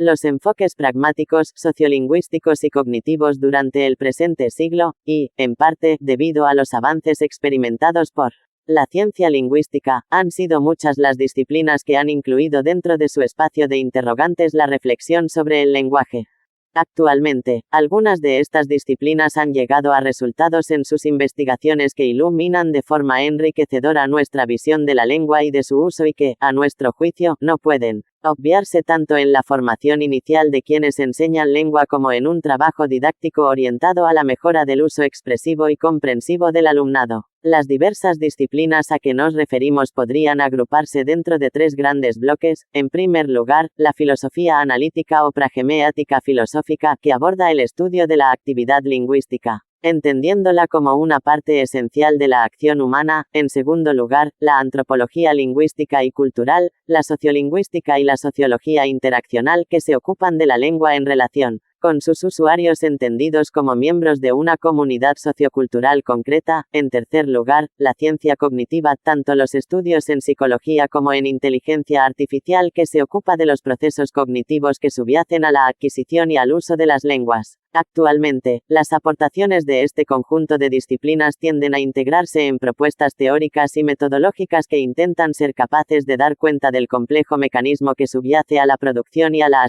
los enfoques pragmáticos, sociolingüísticos y cognitivos durante el presente siglo, y, en parte, debido a los avances experimentados por la ciencia lingüística, han sido muchas las disciplinas que han incluido dentro de su espacio de interrogantes la reflexión sobre el lenguaje. Actualmente, algunas de estas disciplinas han llegado a resultados en sus investigaciones que iluminan de forma enriquecedora nuestra visión de la lengua y de su uso y que, a nuestro juicio, no pueden obviarse tanto en la formación inicial de quienes enseñan lengua como en un trabajo didáctico orientado a la mejora del uso expresivo y comprensivo del alumnado. Las diversas disciplinas a que nos referimos podrían agruparse dentro de tres grandes bloques. En primer lugar, la filosofía analítica o pragmática filosófica, que aborda el estudio de la actividad lingüística, entendiéndola como una parte esencial de la acción humana. En segundo lugar, la antropología lingüística y cultural, la sociolingüística y la sociología interaccional, que se ocupan de la lengua en relación con sus usuarios entendidos como miembros de una comunidad sociocultural concreta. En tercer lugar, la ciencia cognitiva, tanto los estudios en psicología como en inteligencia artificial, que se ocupa de los procesos cognitivos que subyacen a la adquisición y al uso de las lenguas. Actualmente, las aportaciones de este conjunto de disciplinas tienden a integrarse en propuestas teóricas y metodológicas que intentan ser capaces de dar cuenta del complejo mecanismo que subyace a la producción y a la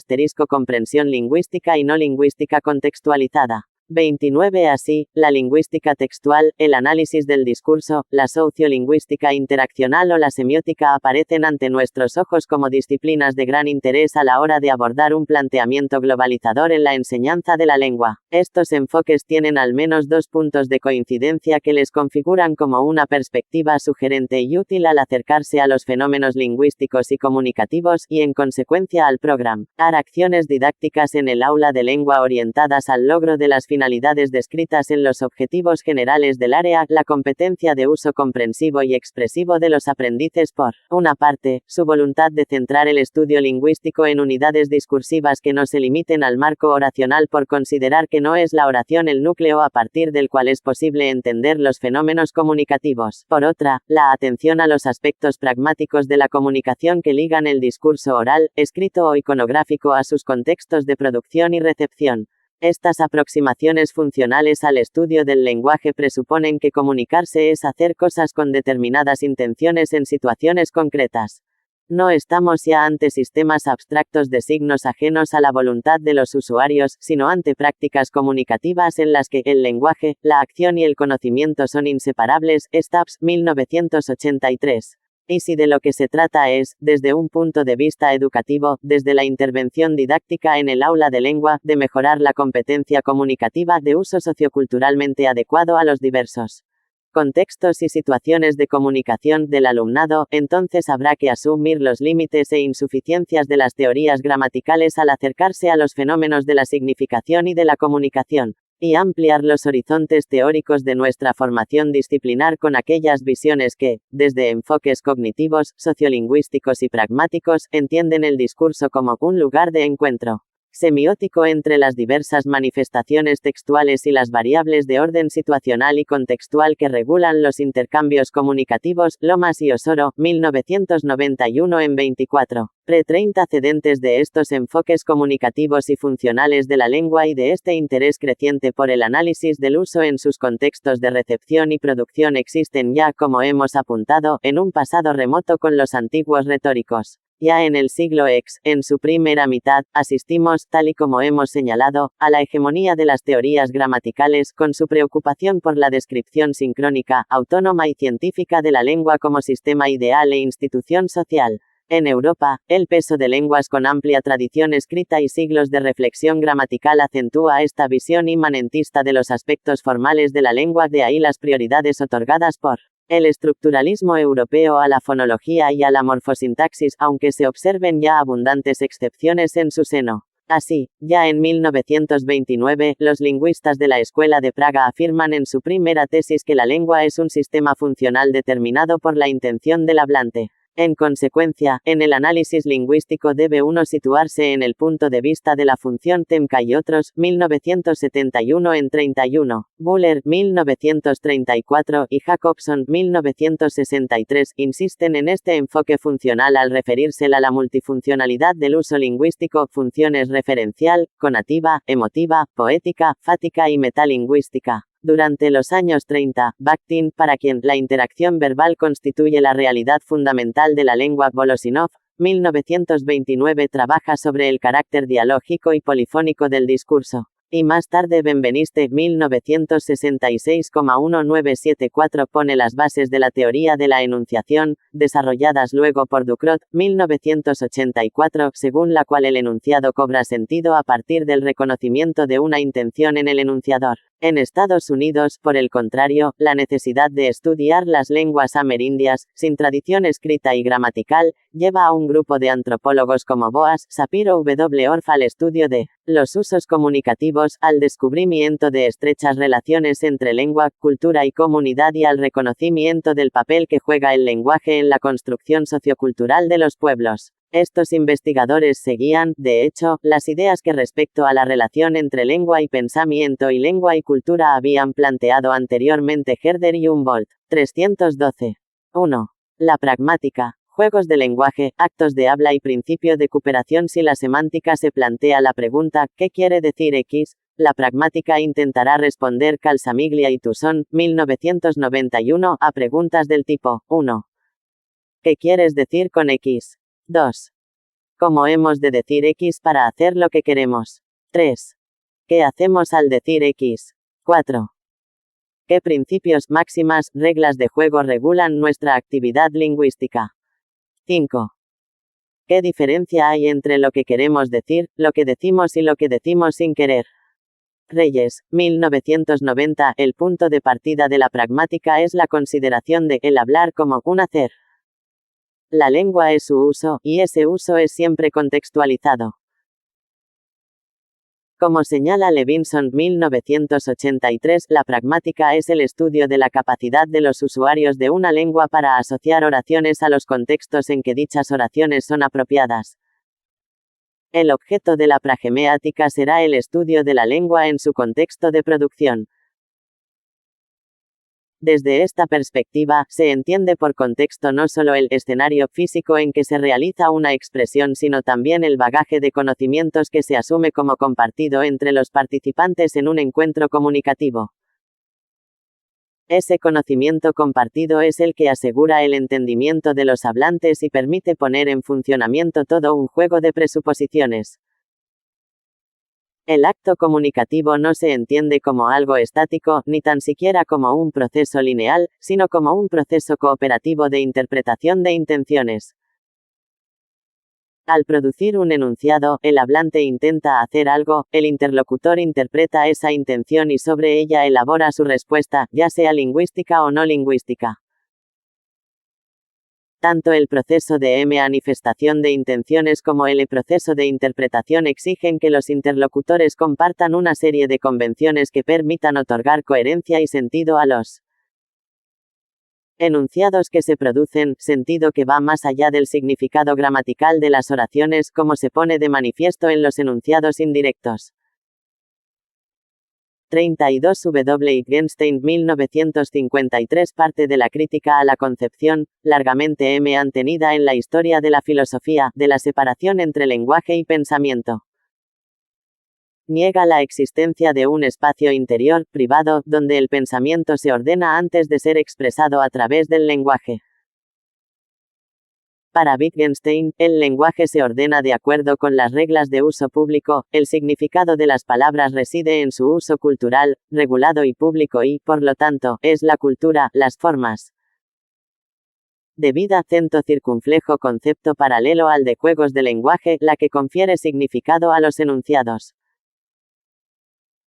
comprensión lingüística y no lingüística contextualizada. 29. Así, la lingüística textual, el análisis del discurso, la sociolingüística interaccional o la semiótica aparecen ante nuestros ojos como disciplinas de gran interés a la hora de abordar un planteamiento globalizador en la enseñanza de la lengua. Estos enfoques tienen al menos dos puntos de coincidencia que les configuran como una perspectiva sugerente y útil al acercarse a los fenómenos lingüísticos y comunicativos, y en consecuencia al programar acciones didácticas en el aula de lengua orientadas al logro de las finalidades descritas en los objetivos generales del área. La competencia de uso comprensivo y expresivo de los aprendices. Por una parte, su voluntad de centrar el estudio lingüístico en unidades discursivas que no se limiten al marco oracional por considerar que no es la oración el núcleo a partir del cual es posible entender los fenómenos comunicativos. Por otra, la atención a los aspectos pragmáticos de la comunicación que ligan el discurso oral, escrito o iconográfico a sus contextos de producción y recepción. Estas aproximaciones funcionales al estudio del lenguaje presuponen que comunicarse es hacer cosas con determinadas intenciones en situaciones concretas. No estamos ya ante sistemas abstractos de signos ajenos a la voluntad de los usuarios, sino ante prácticas comunicativas en las que el lenguaje, la acción y el conocimiento son inseparables. Stubbs, 1983. Y si de lo que se trata es, desde un punto de vista educativo, desde la intervención didáctica en el aula de lengua, de mejorar la competencia comunicativa de uso socioculturalmente adecuado a los diversos contextos y situaciones de comunicación del alumnado, entonces habrá que asumir los límites e insuficiencias de las teorías gramaticales al acercarse a los fenómenos de la significación y de la comunicación, y ampliar los horizontes teóricos de nuestra formación disciplinar con aquellas visiones que, desde enfoques cognitivos, sociolingüísticos y pragmáticos, entienden el discurso como un lugar de encuentro semiótico entre las diversas manifestaciones textuales y las variables de orden situacional y contextual que regulan los intercambios comunicativos. Lomas y Osoro, 1991 en 24. Precedentes de estos enfoques comunicativos y funcionales de la lengua y de este interés creciente por el análisis del uso en sus contextos de recepción y producción existen ya, como hemos apuntado, en un pasado remoto con los antiguos retóricos. Ya en el siglo X, en su primera mitad, asistimos, tal y como hemos señalado, a la hegemonía de las teorías gramaticales, con su preocupación por la descripción sincrónica, autónoma y científica de la lengua como sistema ideal e institución social. En Europa, el peso de lenguas con amplia tradición escrita y siglos de reflexión gramatical acentúa esta visión inmanentista de los aspectos formales de la lengua, de ahí las prioridades otorgadas por el estructuralismo europeo a la fonología y a la morfosintaxis, aunque se observen ya abundantes excepciones en su seno. Así, ya en 1929, los lingüistas de la Escuela de Praga afirman en su primera tesis que la lengua es un sistema funcional determinado por la intención del hablante. En consecuencia, en el análisis lingüístico debe uno situarse en el punto de vista de la función Temka y otros, 1971 en 31, Buller, 1934 y Jacobson, 1963, insisten en este enfoque funcional al referirse a la multifuncionalidad del uso lingüístico, funciones referencial, conativa, emotiva, poética, fática y metalingüística. Durante los años 30, Bakhtin, para quien la interacción verbal constituye la realidad fundamental de la lengua, Volosinov, 1929, trabaja sobre el carácter dialógico y polifónico del discurso. Y más tarde Benveniste, 1966,1974, pone las bases de la teoría de la enunciación, desarrolladas luego por Ducrot, 1984, según la cual el enunciado cobra sentido a partir del reconocimiento de una intención en el enunciador. En Estados Unidos, por el contrario, la necesidad de estudiar las lenguas amerindias, sin tradición escrita y gramatical, lleva a un grupo de antropólogos como Boas, Sapiro W. Orff al estudio de los usos comunicativos, al descubrimiento de estrechas relaciones entre lengua, cultura y comunidad y al reconocimiento del papel que juega el lenguaje en la construcción sociocultural de los pueblos. Estos investigadores seguían, de hecho, las ideas que respecto a la relación entre lengua y pensamiento y lengua y cultura habían planteado anteriormente Herder y Humboldt. 312. 1. La pragmática. Juegos de lenguaje, actos de habla y principio de cooperación. Si la semántica se plantea la pregunta, ¿qué quiere decir X? La pragmática intentará responder Calsamiglia y Toussaint, 1991, a preguntas del tipo, 1. ¿Qué quieres decir con X? 2. ¿Cómo hemos de decir X para hacer lo que queremos? 3. ¿Qué hacemos al decir X? 4. ¿Qué principios, máximas, reglas de juego regulan nuestra actividad lingüística? 5. ¿Qué diferencia hay entre lo que queremos decir, lo que decimos y lo que decimos sin querer? Reyes, 1990. El punto de partida de la pragmática es la consideración de el hablar como un hacer. La lengua es su uso, y ese uso es siempre contextualizado. Como señala Levinson, 1983, la pragmática es el estudio de la capacidad de los usuarios de una lengua para asociar oraciones a los contextos en que dichas oraciones son apropiadas. El objeto de la pragemeática será el estudio de la lengua en su contexto de producción. Desde esta perspectiva, se entiende por contexto no solo el escenario físico en que se realiza una expresión, sino también el bagaje de conocimientos que se asume como compartido entre los participantes en un encuentro comunicativo. Ese conocimiento compartido es el que asegura el entendimiento de los hablantes y permite poner en funcionamiento todo un juego de presuposiciones. El acto comunicativo no se entiende como algo estático, ni tan siquiera como un proceso lineal, sino como un proceso cooperativo de interpretación de intenciones. Al producir un enunciado, el hablante intenta hacer algo, el interlocutor interpreta esa intención y sobre ella elabora su respuesta, ya sea lingüística o no lingüística. Tanto el proceso de manifestación de intenciones como el proceso de interpretación exigen que los interlocutores compartan una serie de convenciones que permitan otorgar coherencia y sentido a los enunciados que se producen, sentido que va más allá del significado gramatical de las oraciones, como se pone de manifiesto en los enunciados indirectos. 32. W. Wittgenstein, 1953. Parte de la crítica a la concepción, largamente mantenida en la historia de la filosofía, de la separación entre lenguaje y pensamiento. Niega la existencia de un espacio interior, privado, donde el pensamiento se ordena antes de ser expresado a través del lenguaje. Para Wittgenstein, el lenguaje se ordena de acuerdo con las reglas de uso público, el significado de las palabras reside en su uso cultural, regulado y público y, por lo tanto, es la cultura, las formas de vida, acento circunflejo, concepto paralelo al de juegos de lenguaje, la que confiere significado a los enunciados.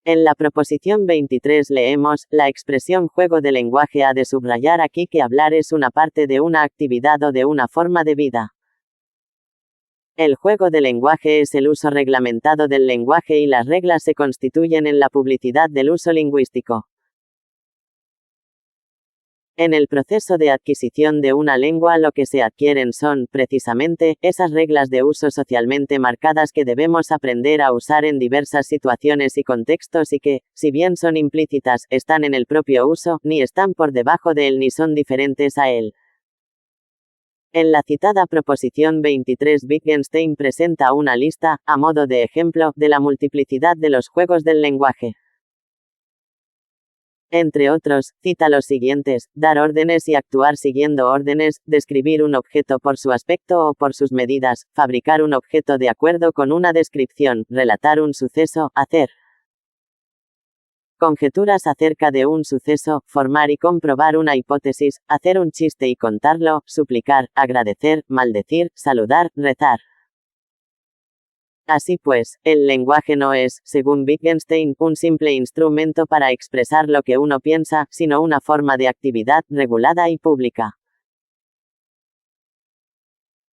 En la proposición 23 leemos, la expresión juego de lenguaje ha de subrayar aquí que hablar es una parte de una actividad o de una forma de vida. El juego de lenguaje es el uso reglamentado del lenguaje y las reglas se constituyen en la publicidad del uso lingüístico. En el proceso de adquisición de una lengua lo que se adquieren son, precisamente, esas reglas de uso socialmente marcadas que debemos aprender a usar en diversas situaciones y contextos y que, si bien son implícitas, están en el propio uso, ni están por debajo de él ni son diferentes a él. En la citada proposición 23 Wittgenstein presenta una lista, a modo de ejemplo, de la multiplicidad de los juegos del lenguaje. Entre otros, cita los siguientes: dar órdenes y actuar siguiendo órdenes, describir un objeto por su aspecto o por sus medidas, fabricar un objeto de acuerdo con una descripción, relatar un suceso, hacer conjeturas acerca de un suceso, formar y comprobar una hipótesis, hacer un chiste y contarlo, suplicar, agradecer, maldecir, saludar, rezar. Así pues, el lenguaje no es, según Wittgenstein, un simple instrumento para expresar lo que uno piensa, sino una forma de actividad regulada y pública.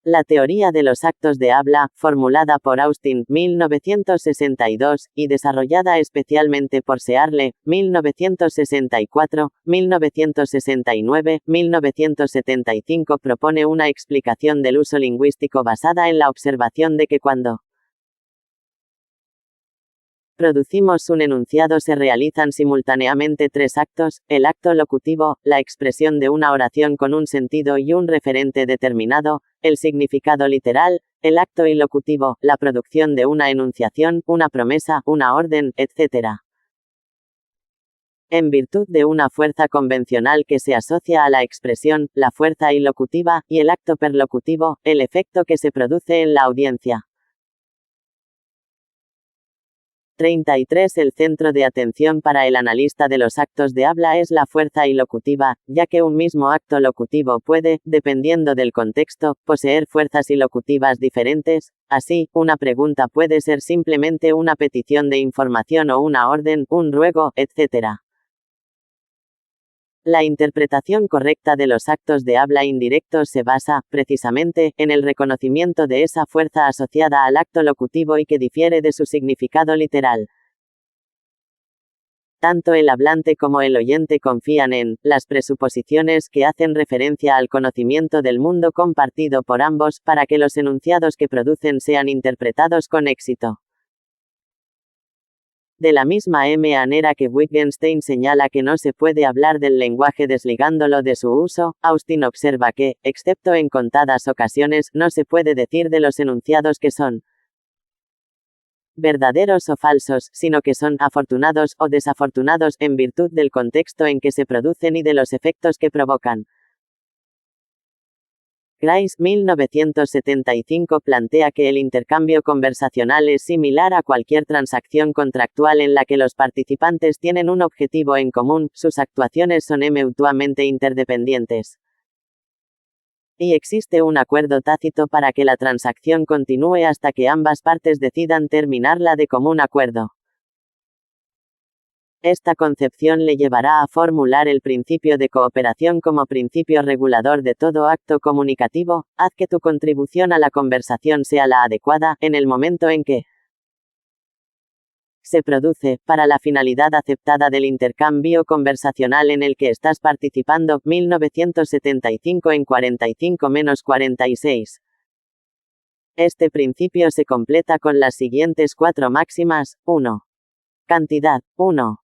La teoría de los actos de habla, formulada por Austin, 1962, y desarrollada especialmente por Searle, 1964, 1969, 1975, propone una explicación del uso lingüístico basada en la observación de que cuando producimos un enunciado se realizan simultáneamente tres actos: el acto locutivo, la expresión de una oración con un sentido y un referente determinado; el significado literal, el acto ilocutivo, la producción de una enunciación, una promesa, una orden, etc. En virtud de una fuerza convencional que se asocia a la expresión, la fuerza ilocutiva, y el acto perlocutivo, el efecto que se produce en la audiencia. 33. El centro de atención para el analista de los actos de habla es la fuerza ilocutiva, ya que un mismo acto locutivo puede, dependiendo del contexto, poseer fuerzas ilocutivas diferentes. Así, una pregunta puede ser simplemente una petición de información o una orden, un ruego, etc. La interpretación correcta de los actos de habla indirectos se basa, precisamente, en el reconocimiento de esa fuerza asociada al acto locutivo y que difiere de su significado literal. Tanto el hablante como el oyente confían en las presuposiciones que hacen referencia al conocimiento del mundo compartido por ambos, para que los enunciados que producen sean interpretados con éxito. De la misma manera que Wittgenstein señala que no se puede hablar del lenguaje desligándolo de su uso, Austin observa que, excepto en contadas ocasiones, no se puede decir de los enunciados que son verdaderos o falsos, sino que son afortunados o desafortunados en virtud del contexto en que se producen y de los efectos que provocan. Grice, 1975, plantea que el intercambio conversacional es similar a cualquier transacción contractual en la que los participantes tienen un objetivo en común, sus actuaciones son mutuamente interdependientes. Y existe un acuerdo tácito para que la transacción continúe hasta que ambas partes decidan terminarla de común acuerdo. Esta concepción le llevará a formular el principio de cooperación como principio regulador de todo acto comunicativo. Haz que tu contribución a la conversación sea la adecuada, en el momento en que se produce, para la finalidad aceptada del intercambio conversacional en el que estás participando. 1975 en 45-46. Este principio se completa con las siguientes cuatro máximas. 1. Cantidad. 1.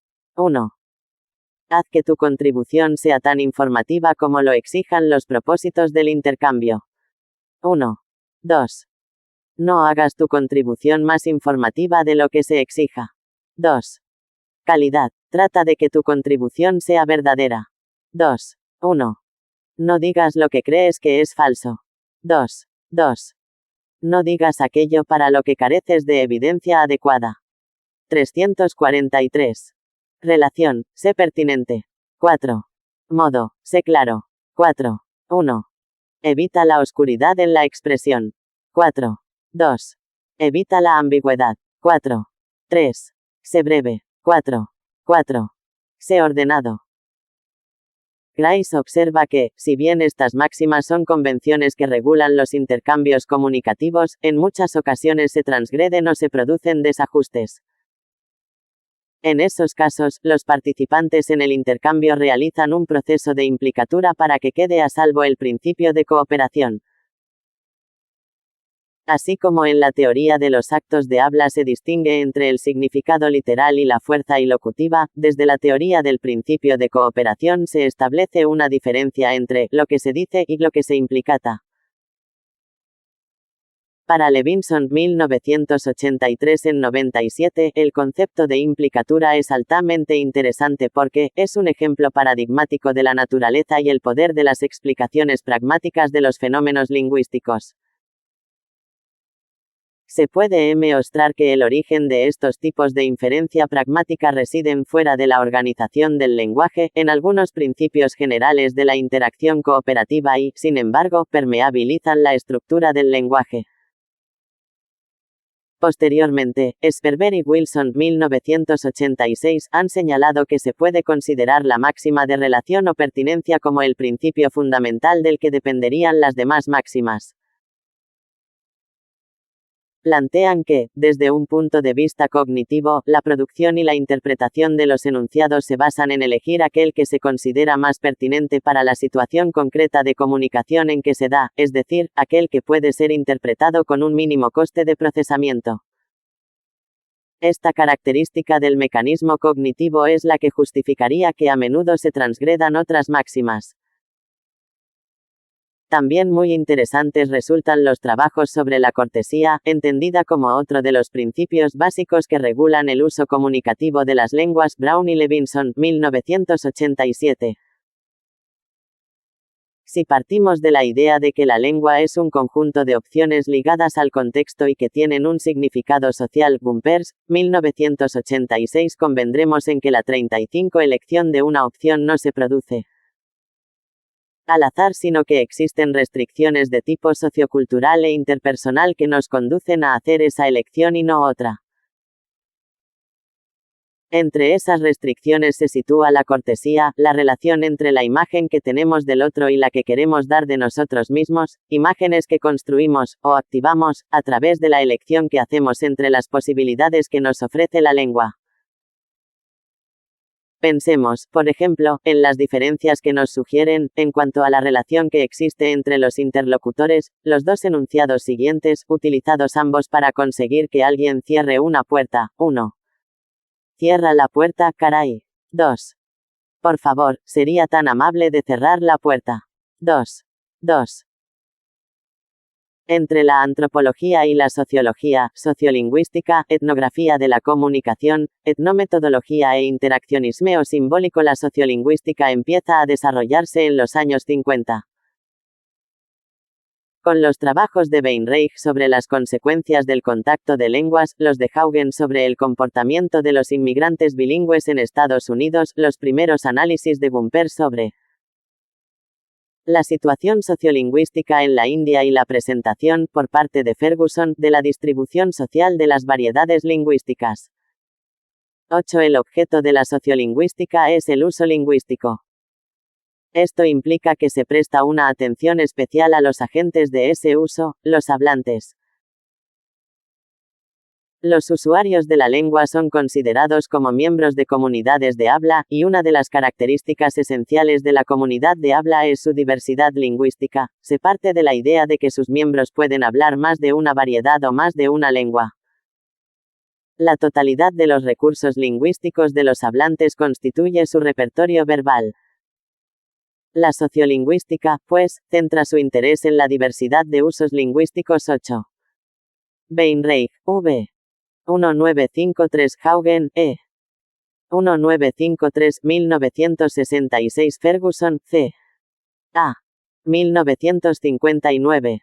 Haz que tu contribución sea tan informativa como lo exijan los propósitos del intercambio. 1. 2. No hagas tu contribución más informativa de lo que se exija. 2. Calidad. Trata de que tu contribución sea verdadera. 2. 1. No digas lo que crees que es falso. 2. No digas aquello para lo que careces de evidencia adecuada. 343. Relación, sé pertinente. 4. Modo, sé claro. 4. 1. Evita la oscuridad en la expresión. 4. 2. Evita la ambigüedad. 4. 3. Sé breve. 4. Sé ordenado. Grice observa que, si bien estas máximas son convenciones que regulan los intercambios comunicativos, en muchas ocasiones se transgreden o se producen desajustes. En esos casos, los participantes en el intercambio realizan un proceso de implicatura para que quede a salvo el principio de cooperación. Así como en la teoría de los actos de habla se distingue entre el significado literal y la fuerza ilocutiva, desde la teoría del principio de cooperación se establece una diferencia entre lo que se dice y lo que se implicata. Para Levinson 1983 en 97, el concepto de implicatura es altamente interesante porque es un ejemplo paradigmático de la naturaleza y el poder de las explicaciones pragmáticas de los fenómenos lingüísticos. Se puede mostrar que el origen de estos tipos de inferencia pragmática residen fuera de la organización del lenguaje, en algunos principios generales de la interacción cooperativa y, sin embargo, permeabilizan la estructura del lenguaje. Posteriormente, Sperber y Wilson 1986 han señalado que se puede considerar la máxima de relación o pertinencia como el principio fundamental del que dependerían las demás máximas. Plantean que, desde un punto de vista cognitivo, la producción y la interpretación de los enunciados se basan en elegir aquel que se considera más pertinente para la situación concreta de comunicación en que se da, es decir, aquel que puede ser interpretado con un mínimo coste de procesamiento. Esta característica del mecanismo cognitivo es la que justificaría que a menudo se transgredan otras máximas. También muy interesantes resultan los trabajos sobre la cortesía, entendida como otro de los principios básicos que regulan el uso comunicativo de las lenguas. Brown y Levinson, 1987. Si partimos de la idea de que la lengua es un conjunto de opciones ligadas al contexto y que tienen un significado social, Gumpers, 1986, convendremos en que la 35 elección de una opción no se produce al azar, sino que existen restricciones de tipo sociocultural e interpersonal que nos conducen a hacer esa elección y no otra. Entre esas restricciones se sitúa la cortesía, la relación entre la imagen que tenemos del otro y la que queremos dar de nosotros mismos, imágenes que construimos, o activamos, a través de la elección que hacemos entre las posibilidades que nos ofrece la lengua. Pensemos, por ejemplo, en las diferencias que nos sugieren, en cuanto a la relación que existe entre los interlocutores, los dos enunciados siguientes, utilizados ambos para conseguir que alguien cierre una puerta. 1. Cierra la puerta, caray. 2. Por favor, sería tan amable de cerrar la puerta. 2. Entre la antropología y la sociología, sociolingüística, etnografía de la comunicación, etnometodología e interaccionismo simbólico, la sociolingüística empieza a desarrollarse en los años 50. Con los trabajos de Weinreich sobre las consecuencias del contacto de lenguas, los de Haugen sobre el comportamiento de los inmigrantes bilingües en Estados Unidos, los primeros análisis de Gumper sobre la situación sociolingüística en la India y la presentación, por parte de Ferguson, de la distribución social de las variedades lingüísticas. 8. El objeto de la sociolingüística es el uso lingüístico. Esto implica que se presta una atención especial a los agentes de ese uso, los hablantes. Los usuarios de la lengua son considerados como miembros de comunidades de habla, y una de las características esenciales de la comunidad de habla es su diversidad lingüística. Se parte de la idea de que sus miembros pueden hablar más de una variedad o más de una lengua. La totalidad de los recursos lingüísticos de los hablantes constituye su repertorio verbal. La sociolingüística, pues, centra su interés en la diversidad de usos lingüísticos. 8. Weinreich, V. 1953 Haugen, E. 1953, 1966 Ferguson, C. A. 1959.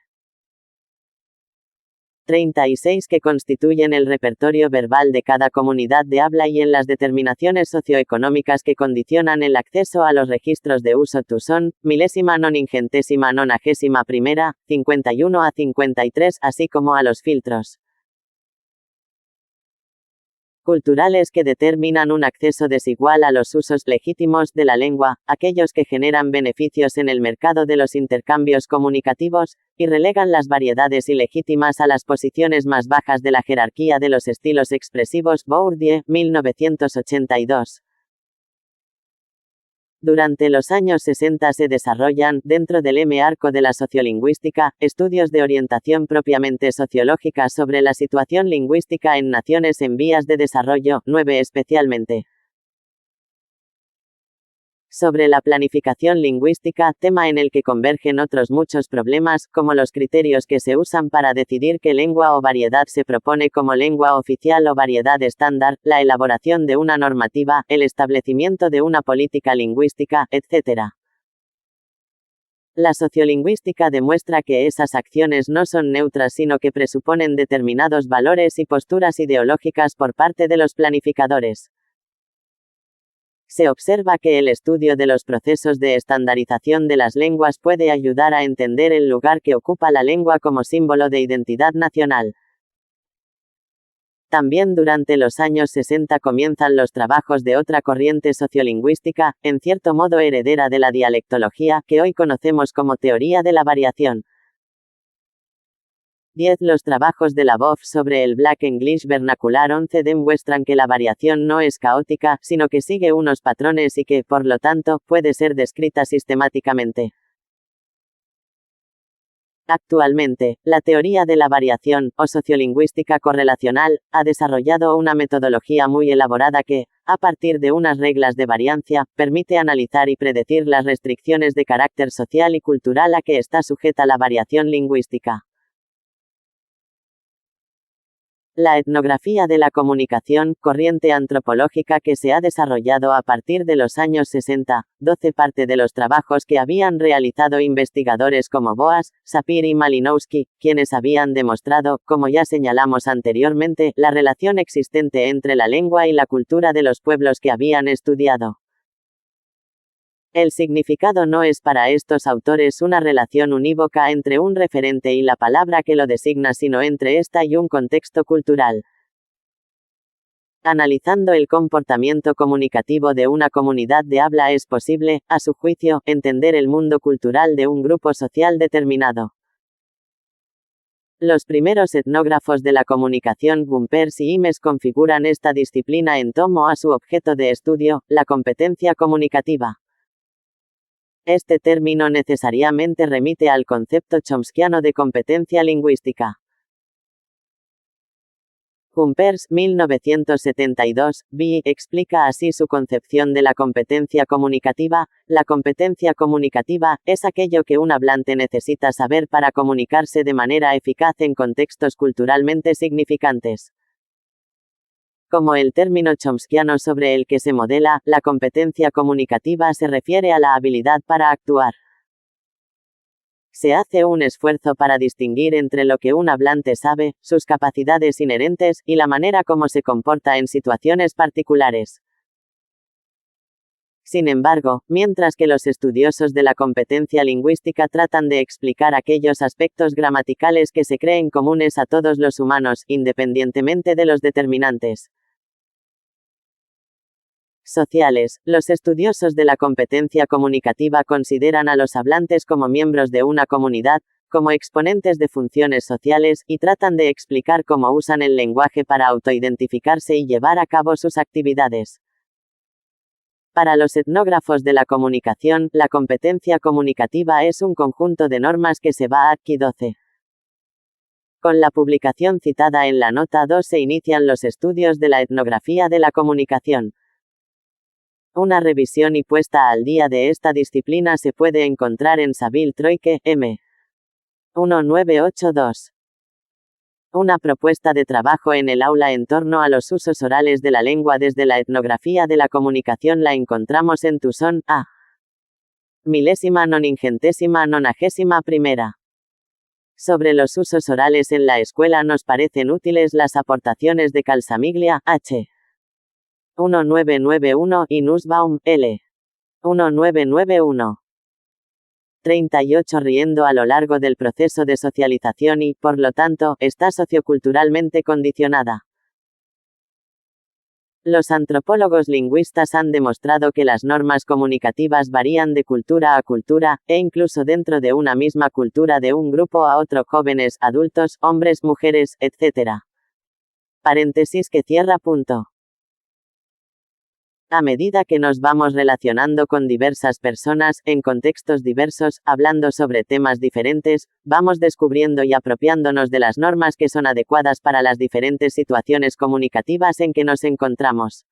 36 que constituyen el repertorio verbal de cada comunidad de habla y en las determinaciones socioeconómicas que condicionan el acceso a los registros de uso son, milésima noningentésima nonagésima primera, 51 a 53, así como a los filtros. culturales que determinan un acceso desigual a los usos legítimos de la lengua, aquellos que generan beneficios en el mercado de los intercambios comunicativos, y relegan las variedades ilegítimas a las posiciones más bajas de la jerarquía de los estilos expresivos. Bourdieu, 1982. Durante los años 60 se desarrollan, dentro del M-arco de la sociolingüística, estudios de orientación propiamente sociológica sobre la situación lingüística en naciones en vías de desarrollo, 9 especialmente. Sobre la planificación lingüística, tema en el que convergen otros muchos problemas, como los criterios que se usan para decidir qué lengua o variedad se propone como lengua oficial o variedad estándar, la elaboración de una normativa, el establecimiento de una política lingüística, etc. La sociolingüística demuestra que esas acciones no son neutras sino que presuponen determinados valores y posturas ideológicas por parte de los planificadores. Se observa que el estudio de los procesos de estandarización de las lenguas puede ayudar a entender el lugar que ocupa la lengua como símbolo de identidad nacional. También durante los años 60 comienzan los trabajos de otra corriente sociolingüística, en cierto modo heredera de la dialectología, que hoy conocemos como teoría de la variación. 10. Los trabajos de la BOF sobre el Black English vernacular 11 demuestran que la variación no es caótica, sino que sigue unos patrones y que, por lo tanto, puede ser descrita sistemáticamente. Actualmente, la teoría de la variación, o sociolingüística correlacional, ha desarrollado una metodología muy elaborada que, a partir de unas reglas de variancia, permite analizar y predecir las restricciones de carácter social y cultural a que está sujeta la variación lingüística. La etnografía de la comunicación, corriente antropológica que se ha desarrollado a partir de los años 60, 12 parte de los trabajos que habían realizado investigadores como Boas, Sapir y Malinowski, quienes habían demostrado, como ya señalamos anteriormente, la relación existente entre la lengua y la cultura de los pueblos que habían estudiado. El significado no es para estos autores una relación unívoca entre un referente y la palabra que lo designa, sino entre esta y un contexto cultural. Analizando el comportamiento comunicativo de una comunidad de habla es posible, a su juicio, entender el mundo cultural de un grupo social determinado. Los primeros etnógrafos de la comunicación, Gumpers y Imes, configuran esta disciplina en torno a su objeto de estudio, la competencia comunicativa. Este término necesariamente remite al concepto chomskiano de competencia lingüística. Gumpers, 1972, B. explica así su concepción de la competencia comunicativa. La competencia comunicativa es aquello que un hablante necesita saber para comunicarse de manera eficaz en contextos culturalmente significantes. Como el término chomskiano sobre el que se modela, la competencia comunicativa se refiere a la habilidad para actuar. Se hace un esfuerzo para distinguir entre lo que un hablante sabe, sus capacidades inherentes, y la manera como se comporta en situaciones particulares. Sin embargo, mientras que los estudiosos de la competencia lingüística tratan de explicar aquellos aspectos gramaticales que se creen comunes a todos los humanos, independientemente de los determinantes sociales, los estudiosos de la competencia comunicativa consideran a los hablantes como miembros de una comunidad, como exponentes de funciones sociales, y tratan de explicar cómo usan el lenguaje para autoidentificarse y llevar a cabo sus actividades. Para los etnógrafos de la comunicación, la competencia comunicativa es un conjunto de normas que se va a aquí 12. Con la publicación citada en la nota 2 se inician los estudios de la etnografía de la comunicación. Una revisión y puesta al día de esta disciplina se puede encontrar en Saville Troike, M. 1982. Una propuesta de trabajo en el aula en torno a los usos orales de la lengua desde la etnografía de la comunicación la encontramos en Tucson, A. 1991. Sobre los usos orales en la escuela nos parecen útiles las aportaciones de Calsamiglia, H. 1991, y Nussbaum, L. 1991. 38 riendo a lo largo del proceso de socialización y, por lo tanto, está socioculturalmente condicionada. Los antropólogos lingüistas han demostrado que las normas comunicativas varían de cultura a cultura, e incluso dentro de una misma cultura de un grupo a otro, jóvenes, adultos, hombres, mujeres, etc. Paréntesis que cierra punto. A medida que nos vamos relacionando con diversas personas, en contextos diversos, hablando sobre temas diferentes, vamos descubriendo y apropiándonos de las normas que son adecuadas para las diferentes situaciones comunicativas en que nos encontramos.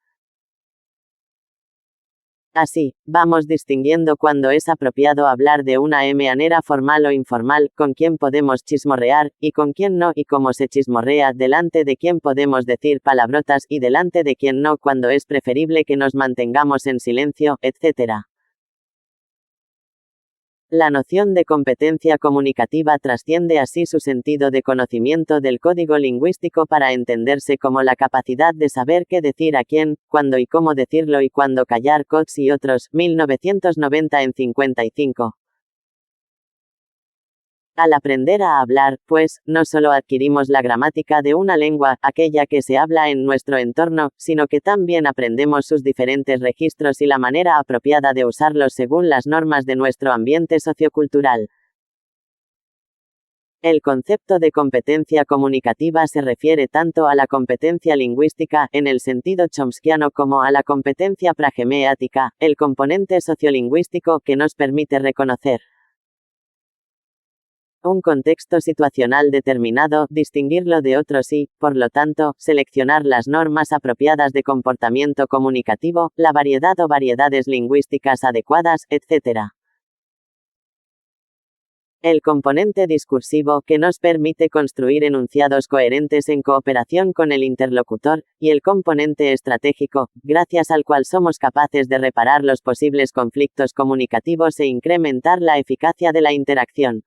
Así, vamos distinguiendo cuándo es apropiado hablar de una manera formal o informal, con quién podemos chismorrear, y con quién no, y cómo se chismorrea, delante de quién podemos decir palabrotas, y delante de quién no, cuando es preferible que nos mantengamos en silencio, etc. La noción de competencia comunicativa trasciende así su sentido de conocimiento del código lingüístico para entenderse como la capacidad de saber qué decir a quién, cuándo y cómo decirlo y cuándo callar. Coates y otros, 1990 en 55. Al aprender a hablar, pues, no solo adquirimos la gramática de una lengua, aquella que se habla en nuestro entorno, sino que también aprendemos sus diferentes registros y la manera apropiada de usarlos según las normas de nuestro ambiente sociocultural. El concepto de competencia comunicativa se refiere tanto a la competencia lingüística, en el sentido chomskiano, como a la competencia pragmática, el componente sociolingüístico que nos permite reconocer un contexto situacional determinado, distinguirlo de otros y, por lo tanto, seleccionar las normas apropiadas de comportamiento comunicativo, la variedad o variedades lingüísticas adecuadas, etc. El componente discursivo, que nos permite construir enunciados coherentes en cooperación con el interlocutor, y el componente estratégico, gracias al cual somos capaces de reparar los posibles conflictos comunicativos e incrementar la eficacia de la interacción.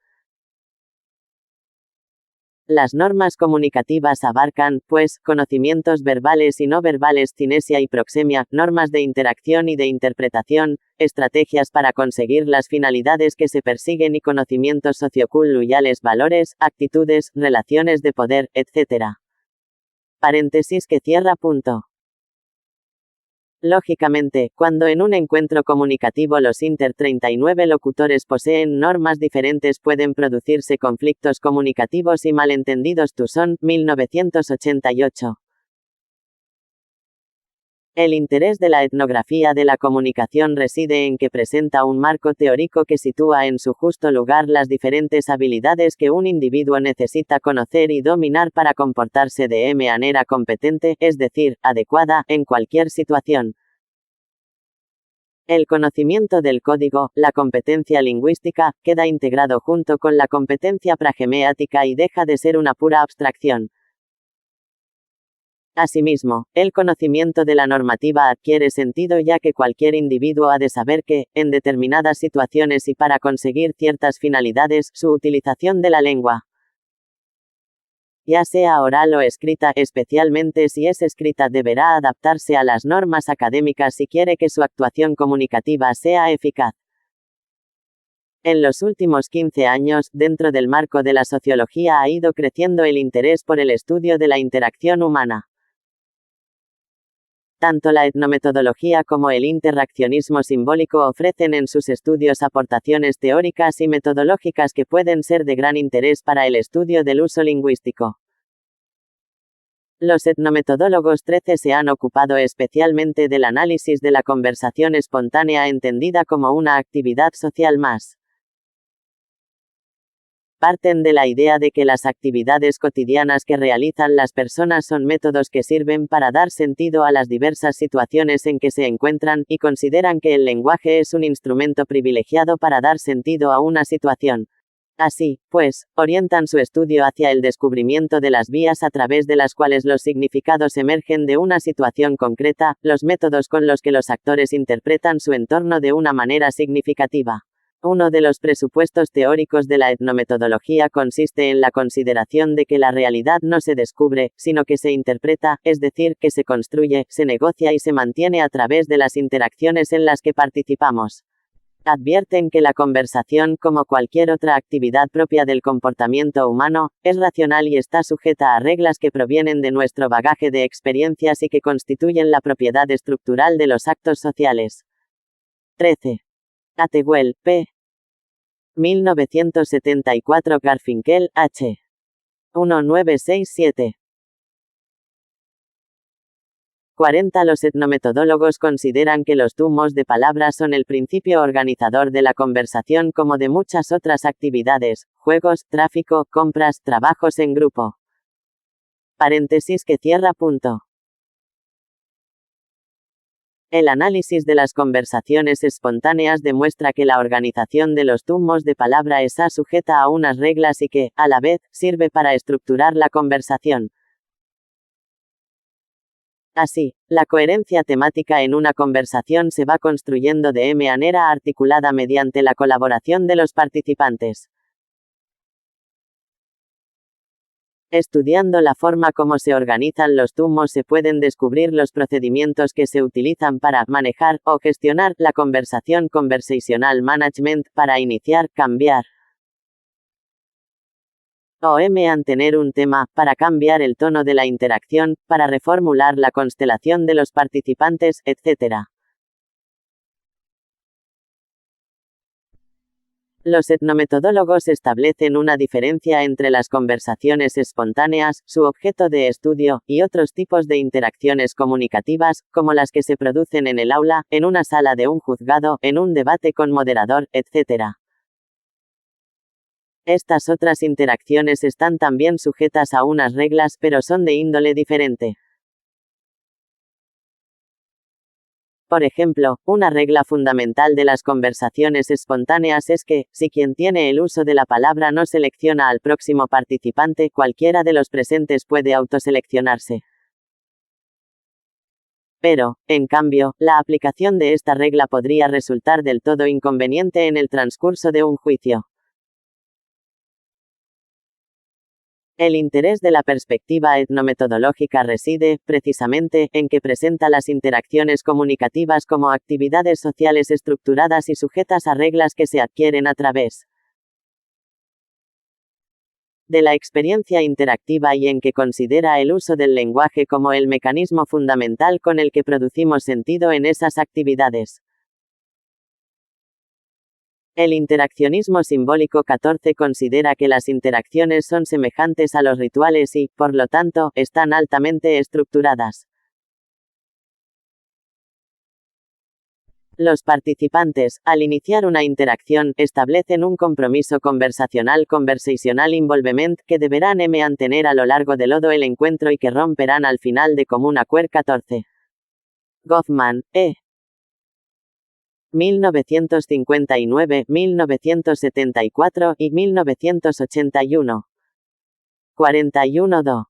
Las normas comunicativas abarcan, pues, conocimientos verbales y no verbales, cinesia y proxemia, normas de interacción y de interpretación, estrategias para conseguir las finalidades que se persiguen y conocimientos socioculturales, valores, actitudes, relaciones de poder, etc. Paréntesis que cierra punto. Lógicamente, cuando en un encuentro comunicativo los 39 locutores poseen normas diferentes, pueden producirse conflictos comunicativos y malentendidos. Tucson, 1988. El interés de la etnografía de la comunicación reside en que presenta un marco teórico que sitúa en su justo lugar las diferentes habilidades que un individuo necesita conocer y dominar para comportarse de manera competente, es decir, adecuada, en cualquier situación. El conocimiento del código, la competencia lingüística, queda integrado junto con la competencia pragmática y deja de ser una pura abstracción. Asimismo, el conocimiento de la normativa adquiere sentido ya que cualquier individuo ha de saber que, en determinadas situaciones y para conseguir ciertas finalidades, su utilización de la lengua, ya sea oral o escrita, especialmente si es escrita, deberá adaptarse a las normas académicas si quiere que su actuación comunicativa sea eficaz. En los últimos 15 años, dentro del marco de la sociología ha ido creciendo el interés por el estudio de la interacción humana. Tanto la etnometodología como el interaccionismo simbólico ofrecen en sus estudios aportaciones teóricas y metodológicas que pueden ser de gran interés para el estudio del uso lingüístico. Los etnometodólogos 13 se han ocupado especialmente del análisis de la conversación espontánea entendida como una actividad social más. Parten de la idea de que las actividades cotidianas que realizan las personas son métodos que sirven para dar sentido a las diversas situaciones en que se encuentran, y consideran que el lenguaje es un instrumento privilegiado para dar sentido a una situación. Así, pues, orientan su estudio hacia el descubrimiento de las vías a través de las cuales los significados emergen de una situación concreta, los métodos con los que los actores interpretan su entorno de una manera significativa. Uno de los presupuestos teóricos de la etnometodología consiste en la consideración de que la realidad no se descubre, sino que se interpreta, es decir, que se construye, se negocia y se mantiene a través de las interacciones en las que participamos. Advierten que la conversación, como cualquier otra actividad propia del comportamiento humano, es racional y está sujeta a reglas que provienen de nuestro bagaje de experiencias y que constituyen la propiedad estructural de los actos sociales. 13. Atewell, P. 1974. Garfinkel, H. 1967. 40. Los etnometodólogos consideran que los tumos de palabra son el principio organizador de la conversación como de muchas otras actividades, juegos, tráfico, compras, trabajos en grupo. Paréntesis que cierra punto. El análisis de las conversaciones espontáneas demuestra que la organización de los tumos de palabra está sujeta a unas reglas y que, a la vez, sirve para estructurar la conversación. Así, la coherencia temática en una conversación se va construyendo de manera articulada mediante la colaboración de los participantes. Estudiando la forma como se organizan los tumos se pueden descubrir los procedimientos que se utilizan para manejar o gestionar la conversación. Conversational Management, para iniciar, cambiar o mantener un tema, para cambiar el tono de la interacción, para reformular la constelación de los participantes, etc. Los etnometodólogos establecen una diferencia entre las conversaciones espontáneas, su objeto de estudio, y otros tipos de interacciones comunicativas, como las que se producen en el aula, en una sala de un juzgado, en un debate con moderador, etc. Estas otras interacciones están también sujetas a unas reglas, pero son de índole diferente. Por ejemplo, una regla fundamental de las conversaciones espontáneas es que, si quien tiene el uso de la palabra no selecciona al próximo participante, cualquiera de los presentes puede autoseleccionarse. Pero, en cambio, la aplicación de esta regla podría resultar del todo inconveniente en el transcurso de un juicio. El interés de la perspectiva etnometodológica reside, precisamente, en que presenta las interacciones comunicativas como actividades sociales estructuradas y sujetas a reglas que se adquieren a través de la experiencia interactiva y en que considera el uso del lenguaje como el mecanismo fundamental con el que producimos sentido en esas actividades. El interaccionismo simbólico 14 considera que las interacciones son semejantes a los rituales y, por lo tanto, están altamente estructuradas. Los participantes, al iniciar una interacción, establecen un compromiso conversacional conversational involvement que deberán mantener a lo largo de todo el encuentro y que romperán al final de común acuerdo. 14. Goffman, E. 1959, 1974 y 1981. 41.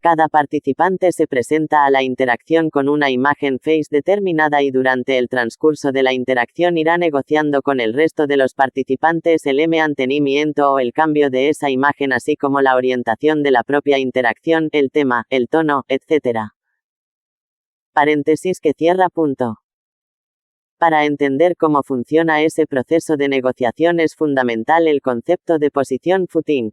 Cada participante se presenta a la interacción con una imagen face determinada y durante el transcurso de la interacción irá negociando con el resto de los participantes el mantenimiento o el cambio de esa imagen así como la orientación de la propia interacción, el tema, el tono, etc. Paréntesis que cierra punto. Para entender cómo funciona ese proceso de negociación es fundamental el concepto de posición footing.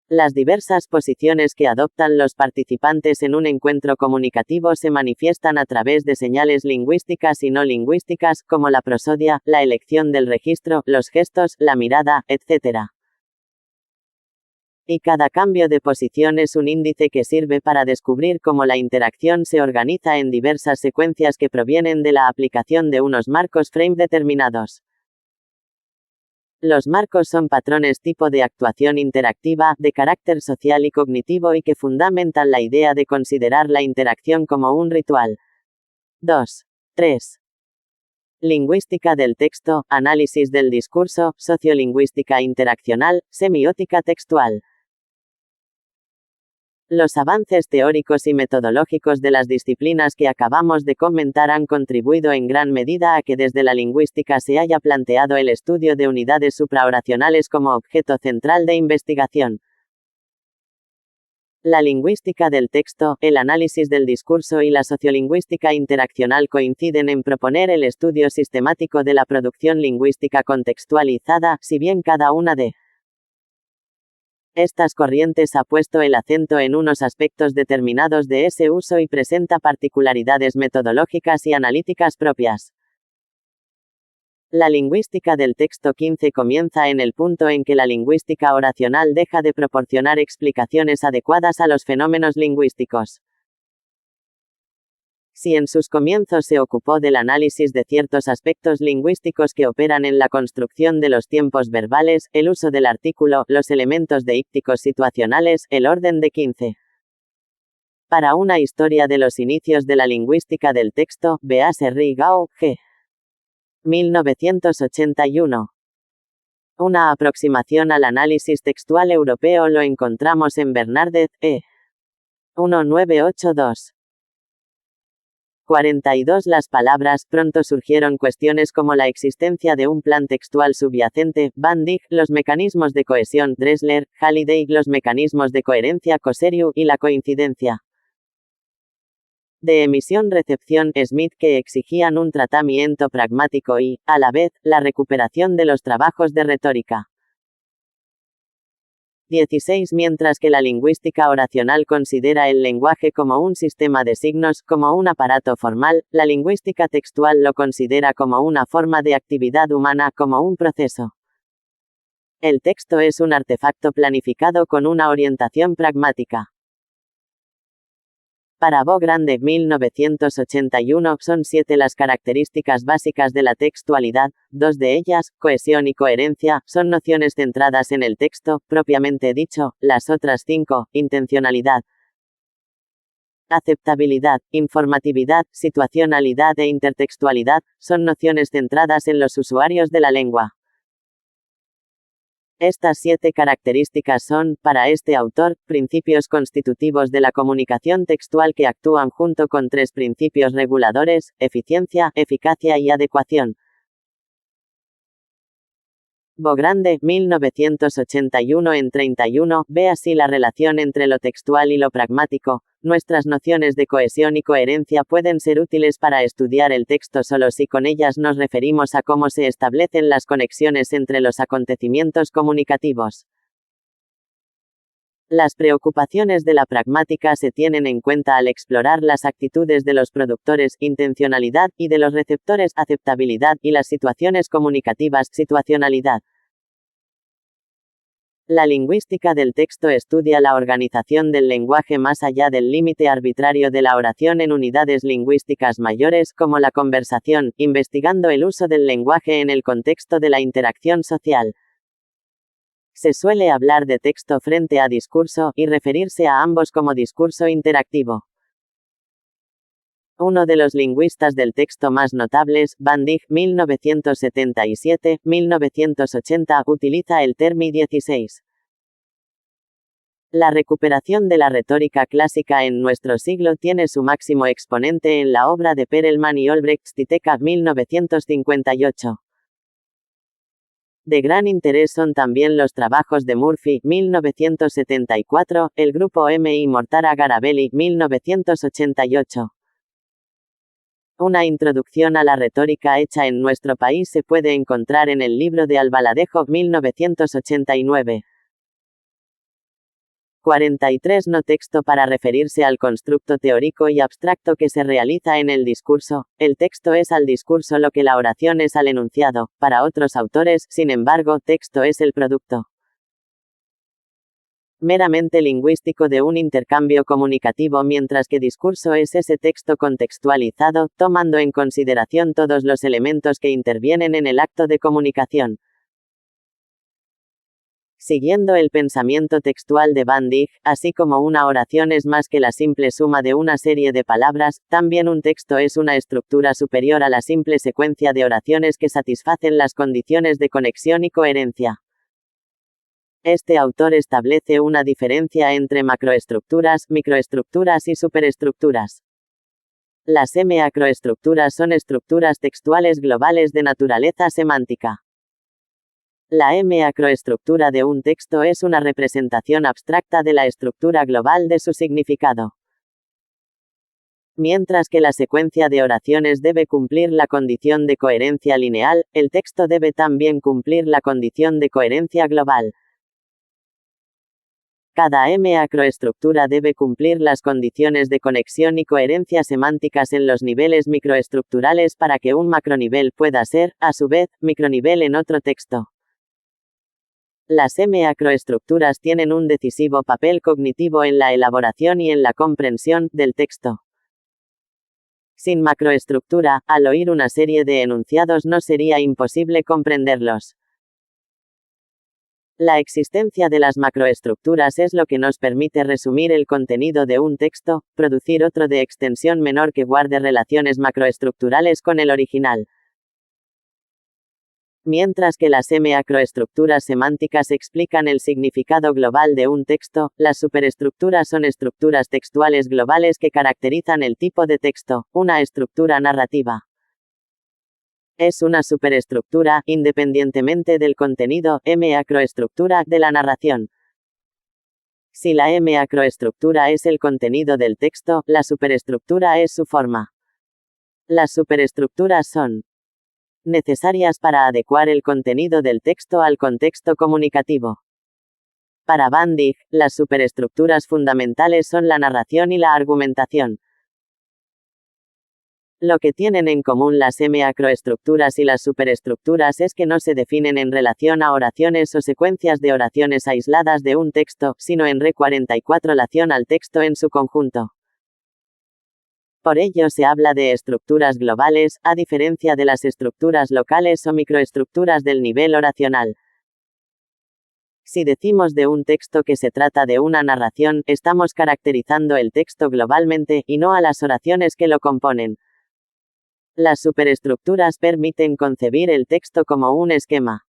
Las diversas posiciones que adoptan los participantes en un encuentro comunicativo se manifiestan a través de señales lingüísticas y no lingüísticas, como la prosodia, la elección del registro, los gestos, la mirada, etc. Y cada cambio de posición es un índice que sirve para descubrir cómo la interacción se organiza en diversas secuencias que provienen de la aplicación de unos marcos frame determinados. Los marcos son patrones tipo de actuación interactiva, de carácter social y cognitivo y que fundamentan la idea de considerar la interacción como un ritual. 2. 3. Lingüística del texto, análisis del discurso, sociolingüística interaccional, semiótica textual. Los avances teóricos y metodológicos de las disciplinas que acabamos de comentar han contribuido en gran medida a que desde la lingüística se haya planteado el estudio de unidades supraoracionales como objeto central de investigación. La lingüística del texto, el análisis del discurso y la sociolingüística interaccional coinciden en proponer el estudio sistemático de la producción lingüística contextualizada, si bien cada una de estas corrientes ha puesto el acento en unos aspectos determinados de ese uso y presenta particularidades metodológicas y analíticas propias. La lingüística del texto 15 comienza en el punto en que la lingüística oracional deja de proporcionar explicaciones adecuadas a los fenómenos lingüísticos. Si en sus comienzos se ocupó del análisis de ciertos aspectos lingüísticos que operan en la construcción de los tiempos verbales, el uso del artículo, los elementos deícticos situacionales, el orden de 15. Para una historia de los inicios de la lingüística del texto, véase Rigao, G. 1981. Una aproximación al análisis textual europeo lo encontramos en Bernardet, E. 1982. 42. Las palabras. Pronto surgieron cuestiones como la existencia de un plan textual subyacente, Van Dijk, los mecanismos de cohesión, Dressler, Halliday, los mecanismos de coherencia, Kosseriu, y la coincidencia de emisión-recepción, Smith, que exigían un tratamiento pragmático y, a la vez, la recuperación de los trabajos de retórica. 16. Mientras que la lingüística oracional considera el lenguaje como un sistema de signos, como un aparato formal, la lingüística textual lo considera como una forma de actividad humana, como un proceso. El texto es un artefacto planificado con una orientación pragmática. Para Bogrande, 1981, son 7 las características básicas de la textualidad, 2 de ellas, cohesión y coherencia, son nociones centradas en el texto, propiamente dicho, las otras 5, intencionalidad, aceptabilidad, informatividad, situacionalidad e intertextualidad, son nociones centradas en los usuarios de la lengua. Estas 7 características son, para este autor, principios constitutivos de la comunicación textual que actúan junto con 3 principios reguladores, eficiencia, eficacia y adecuación. Bogrande, 1981 en 31, ve así la relación entre lo textual y lo pragmático. Nuestras nociones de cohesión y coherencia pueden ser útiles para estudiar el texto solo si con ellas nos referimos a cómo se establecen las conexiones entre los acontecimientos comunicativos. Las preocupaciones de la pragmática se tienen en cuenta al explorar las actitudes de los productores, intencionalidad, y de los receptores, aceptabilidad, y las situaciones comunicativas, situacionalidad. La lingüística del texto estudia la organización del lenguaje más allá del límite arbitrario de la oración en unidades lingüísticas mayores, como la conversación, investigando el uso del lenguaje en el contexto de la interacción social. Se suele hablar de texto frente a discurso, y referirse a ambos como discurso interactivo. Uno de los lingüistas del texto más notables, Van Dijk, 1977-1980, utiliza el término 16. La recuperación de la retórica clásica en nuestro siglo tiene su máximo exponente en la obra de Perelman y Olbrecht, Stiteca, 1958. De gran interés son también los trabajos de Murphy, 1974, el grupo M. y Mortara Garabelli, 1988. Una introducción a la retórica hecha en nuestro país se puede encontrar en el libro de Albaladejo, 1989. 43. No texto para referirse al constructo teórico y abstracto que se realiza en el discurso. El texto es al discurso lo que la oración es al enunciado. Para otros autores, sin embargo, texto es el producto meramente lingüístico de un intercambio comunicativo, mientras que discurso es ese texto contextualizado, tomando en consideración todos los elementos que intervienen en el acto de comunicación. Siguiendo el pensamiento textual de Van Dijk, así como una oración es más que la simple suma de una serie de palabras, también un texto es una estructura superior a la simple secuencia de oraciones que satisfacen las condiciones de conexión y coherencia. Este autor establece una diferencia entre macroestructuras, microestructuras y superestructuras. Las macroestructuras son estructuras textuales globales de naturaleza semántica. La macroestructura de un texto es una representación abstracta de la estructura global de su significado. Mientras que la secuencia de oraciones debe cumplir la condición de coherencia lineal, el texto debe también cumplir la condición de coherencia global. Cada macroestructura debe cumplir las condiciones de conexión y coherencia semánticas en los niveles microestructurales para que un macronivel pueda ser, a su vez, micronivel en otro texto. Las macroestructuras tienen un decisivo papel cognitivo en la elaboración y en la comprensión del texto. Sin macroestructura, al oír una serie de enunciados no sería imposible comprenderlos. La existencia de las macroestructuras es lo que nos permite resumir el contenido de un texto, producir otro de extensión menor que guarde relaciones macroestructurales con el original. Mientras que las macroestructuras semánticas explican el significado global de un texto, las superestructuras son estructuras textuales globales que caracterizan el tipo de texto, una estructura narrativa. Es una superestructura, independientemente del contenido, macroestructura, de la narración. Si la macroestructura es el contenido del texto, la superestructura es su forma. Las superestructuras son necesarias para adecuar el contenido del texto al contexto comunicativo. Para Van Dijk, las superestructuras fundamentales son la narración y la argumentación. Lo que tienen en común las macroestructuras y las superestructuras es que no se definen en relación a oraciones o secuencias de oraciones aisladas de un texto, sino en relación al texto en su conjunto. Por ello se habla de estructuras globales, a diferencia de las estructuras locales o microestructuras del nivel oracional. Si decimos de un texto que se trata de una narración, estamos caracterizando el texto globalmente, y no a las oraciones que lo componen. Las superestructuras permiten concebir el texto como un esquema.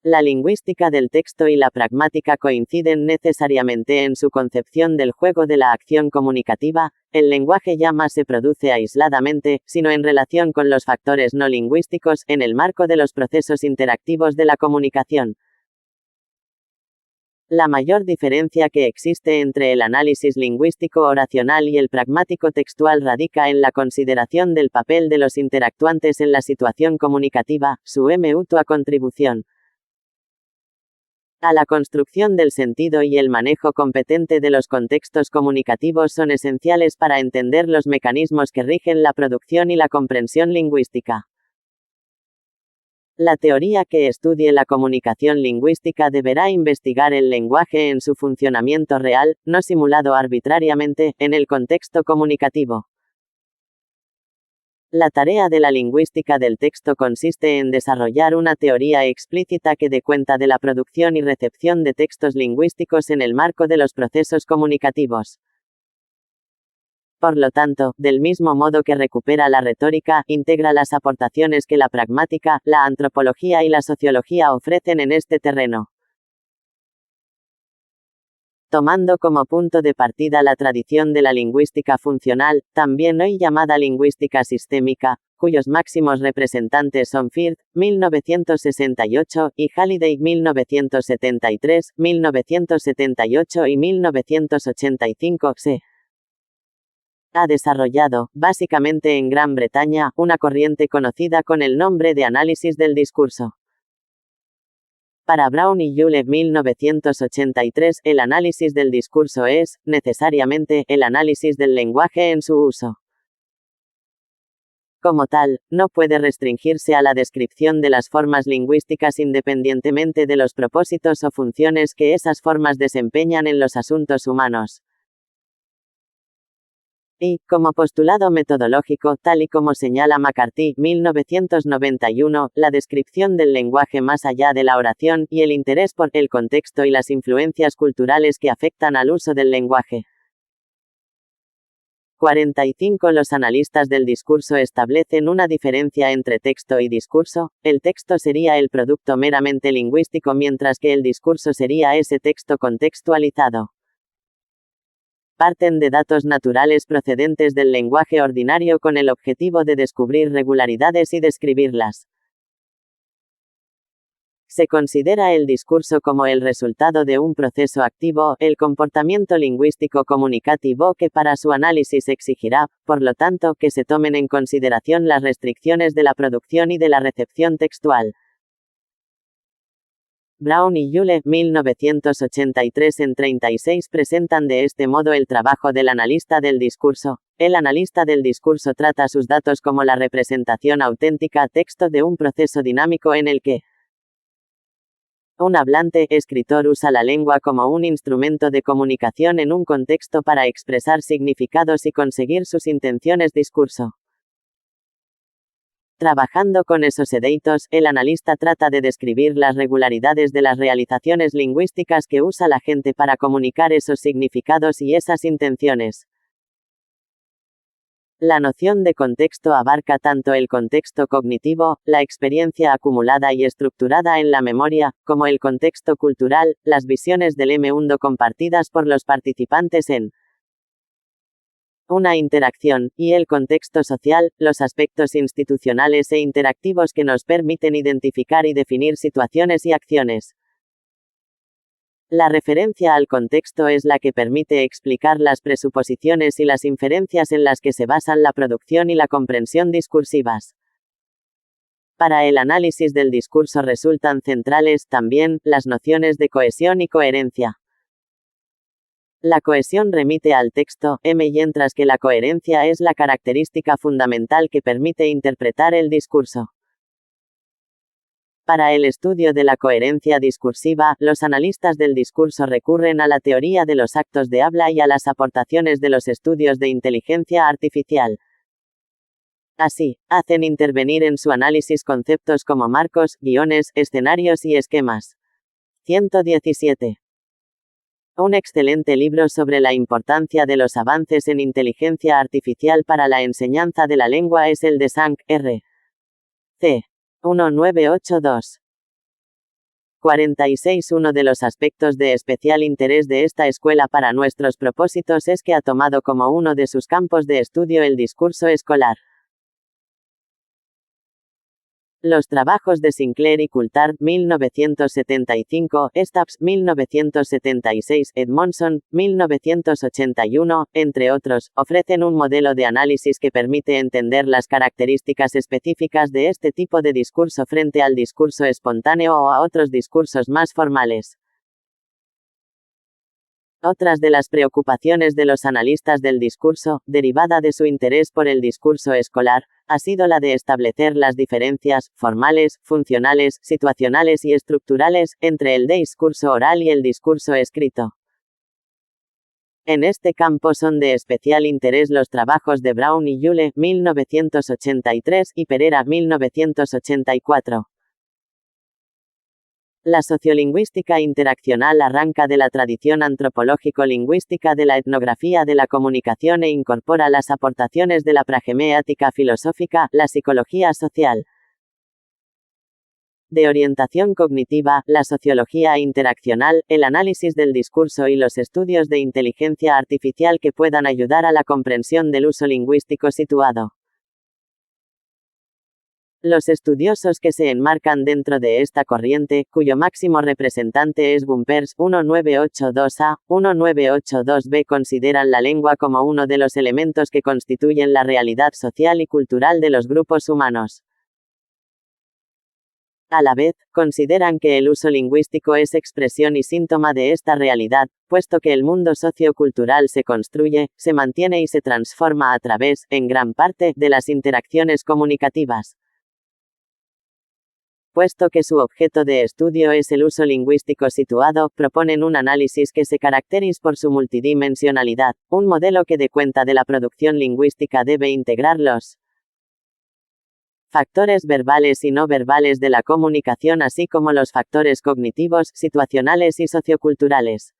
La lingüística del texto y la pragmática coinciden necesariamente en su concepción del juego de la acción comunicativa. El lenguaje ya más se produce aisladamente, sino en relación con los factores no lingüísticos, en el marco de los procesos interactivos de la comunicación. La mayor diferencia que existe entre el análisis lingüístico oracional y el pragmático textual radica en la consideración del papel de los interactuantes en la situación comunicativa, su mutua contribución a la construcción del sentido y el manejo competente de los contextos comunicativos son esenciales para entender los mecanismos que rigen la producción y la comprensión lingüística. La teoría que estudie la comunicación lingüística deberá investigar el lenguaje en su funcionamiento real, no simulado arbitrariamente, en el contexto comunicativo. La tarea de la lingüística del texto consiste en desarrollar una teoría explícita que dé cuenta de la producción y recepción de textos lingüísticos en el marco de los procesos comunicativos. Por lo tanto, del mismo modo que recupera la retórica, integra las aportaciones que la pragmática, la antropología y la sociología ofrecen en este terreno. Tomando como punto de partida la tradición de la lingüística funcional, también hoy llamada lingüística sistémica, cuyos máximos representantes son Firth, 1968, y Halliday, 1973, 1978 y 1985, se ha desarrollado, básicamente en Gran Bretaña, una corriente conocida con el nombre de análisis del discurso. Para Brown y Yule, 1983, el análisis del discurso es, necesariamente, el análisis del lenguaje en su uso. Como tal, no puede restringirse a la descripción de las formas lingüísticas independientemente de los propósitos o funciones que esas formas desempeñan en los asuntos humanos. Y, como postulado metodológico, tal y como señala McCarthy, 1991, la descripción del lenguaje más allá de la oración, y el interés por el contexto y las influencias culturales que afectan al uso del lenguaje. 45. Los analistas del discurso establecen una diferencia entre texto y discurso. El texto sería el producto meramente lingüístico mientras que el discurso sería ese texto contextualizado. Parten de datos naturales procedentes del lenguaje ordinario con el objetivo de descubrir regularidades y describirlas. Se considera el discurso como el resultado de un proceso activo, el comportamiento lingüístico comunicativo que para su análisis exigirá, por lo tanto, que se tomen en consideración las restricciones de la producción y de la recepción textual. Brown y Yule, 1983 en 36 presentan de este modo el trabajo del analista del discurso. El analista del discurso trata sus datos como la representación auténtica texto de un proceso dinámico en el que un hablante, escritor usa la lengua como un instrumento de comunicación en un contexto para expresar significados y conseguir sus intenciones discurso. Trabajando con esos datos, el analista trata de describir las regularidades de las realizaciones lingüísticas que usa la gente para comunicar esos significados y esas intenciones. La noción de contexto abarca tanto el contexto cognitivo, la experiencia acumulada y estructurada en la memoria, como el contexto cultural, las visiones del mundo compartidas por los participantes en una interacción, y el contexto social, los aspectos institucionales e interactivos que nos permiten identificar y definir situaciones y acciones. La referencia al contexto es la que permite explicar las presuposiciones y las inferencias en las que se basan la producción y la comprensión discursivas. Para el análisis del discurso resultan centrales, también, las nociones de cohesión y coherencia. La cohesión remite al texto, mientras que la coherencia es la característica fundamental que permite interpretar el discurso. Para el estudio de la coherencia discursiva, los analistas del discurso recurren a la teoría de los actos de habla y a las aportaciones de los estudios de inteligencia artificial. Así, hacen intervenir en su análisis conceptos como marcos, guiones, escenarios y esquemas. 117. Un excelente libro sobre la importancia de los avances en inteligencia artificial para la enseñanza de la lengua es el de Zhang, R. C. 1982. 46. Uno de los aspectos de especial interés de esta escuela para nuestros propósitos es que ha tomado como uno de sus campos de estudio el discurso escolar. Los trabajos de Sinclair y Coulthard, 1975, Stapps, 1976, Edmondson, 1981, entre otros, ofrecen un modelo de análisis que permite entender las características específicas de este tipo de discurso frente al discurso espontáneo o a otros discursos más formales. Otras de las preocupaciones de los analistas del discurso, derivada de su interés por el discurso escolar, ha sido la de establecer las diferencias, formales, funcionales, situacionales y estructurales, entre el discurso oral y el discurso escrito. En este campo son de especial interés los trabajos de Brown y Yule, 1983, y Pereira, 1984. La sociolingüística interaccional arranca de la tradición antropológico-lingüística de la etnografía de la comunicación e incorpora las aportaciones de la pragmática filosófica, la psicología social de orientación cognitiva, la sociología interaccional, el análisis del discurso y los estudios de inteligencia artificial que puedan ayudar a la comprensión del uso lingüístico situado. Los estudiosos que se enmarcan dentro de esta corriente, cuyo máximo representante es Bumpers, 1982a, 1982b, consideran la lengua como uno de los elementos que constituyen la realidad social y cultural de los grupos humanos. A la vez, consideran que el uso lingüístico es expresión y síntoma de esta realidad, puesto que el mundo sociocultural se construye, se mantiene y se transforma a través, en gran parte, de las interacciones comunicativas. Puesto que su objeto de estudio es el uso lingüístico situado, proponen un análisis que se caracteriza por su multidimensionalidad. Un modelo que dé cuenta de la producción lingüística debe integrar los factores verbales y no verbales de la comunicación, así como los factores cognitivos, situacionales y socioculturales.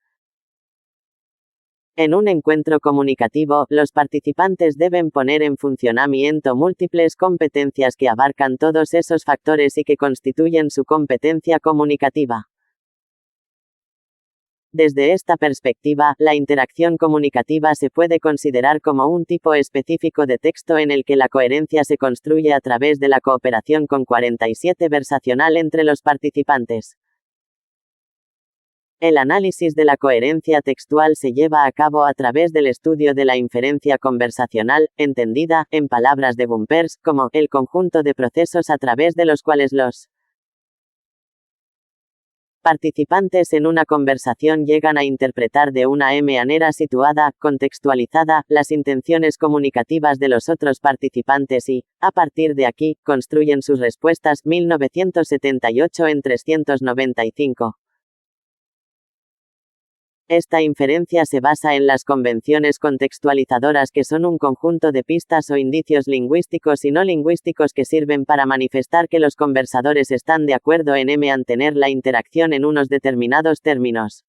En un encuentro comunicativo, los participantes deben poner en funcionamiento múltiples competencias que abarcan todos esos factores y que constituyen su competencia comunicativa. Desde esta perspectiva, la interacción comunicativa se puede considerar como un tipo específico de texto en el que la coherencia se construye a través de la cooperación con 47 versacional entre los participantes. El análisis de la coherencia textual se lleva a cabo a través del estudio de la inferencia conversacional, entendida, en palabras de Gumpers, como el conjunto de procesos a través de los cuales los participantes en una conversación llegan a interpretar de una manera situada, contextualizada, las intenciones comunicativas de los otros participantes y, a partir de aquí, construyen sus respuestas. 1978 en 395. Esta inferencia se basa en las convenciones contextualizadoras, que son un conjunto de pistas o indicios lingüísticos y no lingüísticos que sirven para manifestar que los conversadores están de acuerdo en mantener la interacción en unos determinados términos.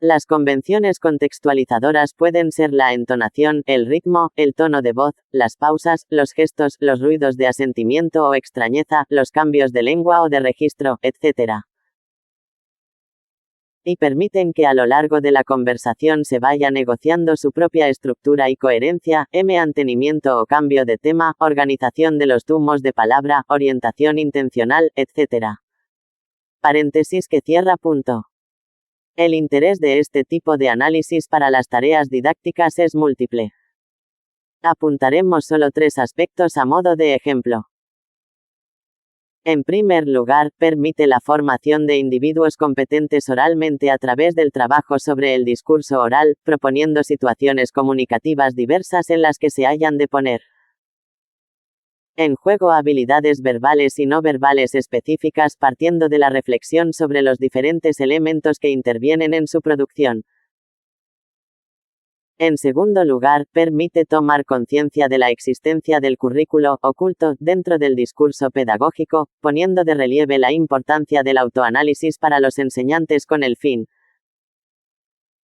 Las convenciones contextualizadoras pueden ser la entonación, el ritmo, el tono de voz, las pausas, los gestos, los ruidos de asentimiento o extrañeza, los cambios de lengua o de registro, etc. Y permiten que a lo largo de la conversación se vaya negociando su propia estructura y coherencia, mantenimiento o cambio de tema, organización de los zumos de palabra, orientación intencional, etc. Paréntesis que cierra punto. El interés de este tipo de análisis para las tareas didácticas es múltiple. Apuntaremos solo 3 aspectos a modo de ejemplo. En primer lugar, permite la formación de individuos competentes oralmente a través del trabajo sobre el discurso oral, proponiendo situaciones comunicativas diversas en las que se hayan de poner en juego habilidades verbales y no verbales específicas, partiendo de la reflexión sobre los diferentes elementos que intervienen en su producción. En segundo lugar, permite tomar conciencia de la existencia del currículo oculto dentro del discurso pedagógico, poniendo de relieve la importancia del autoanálisis para los enseñantes con el fin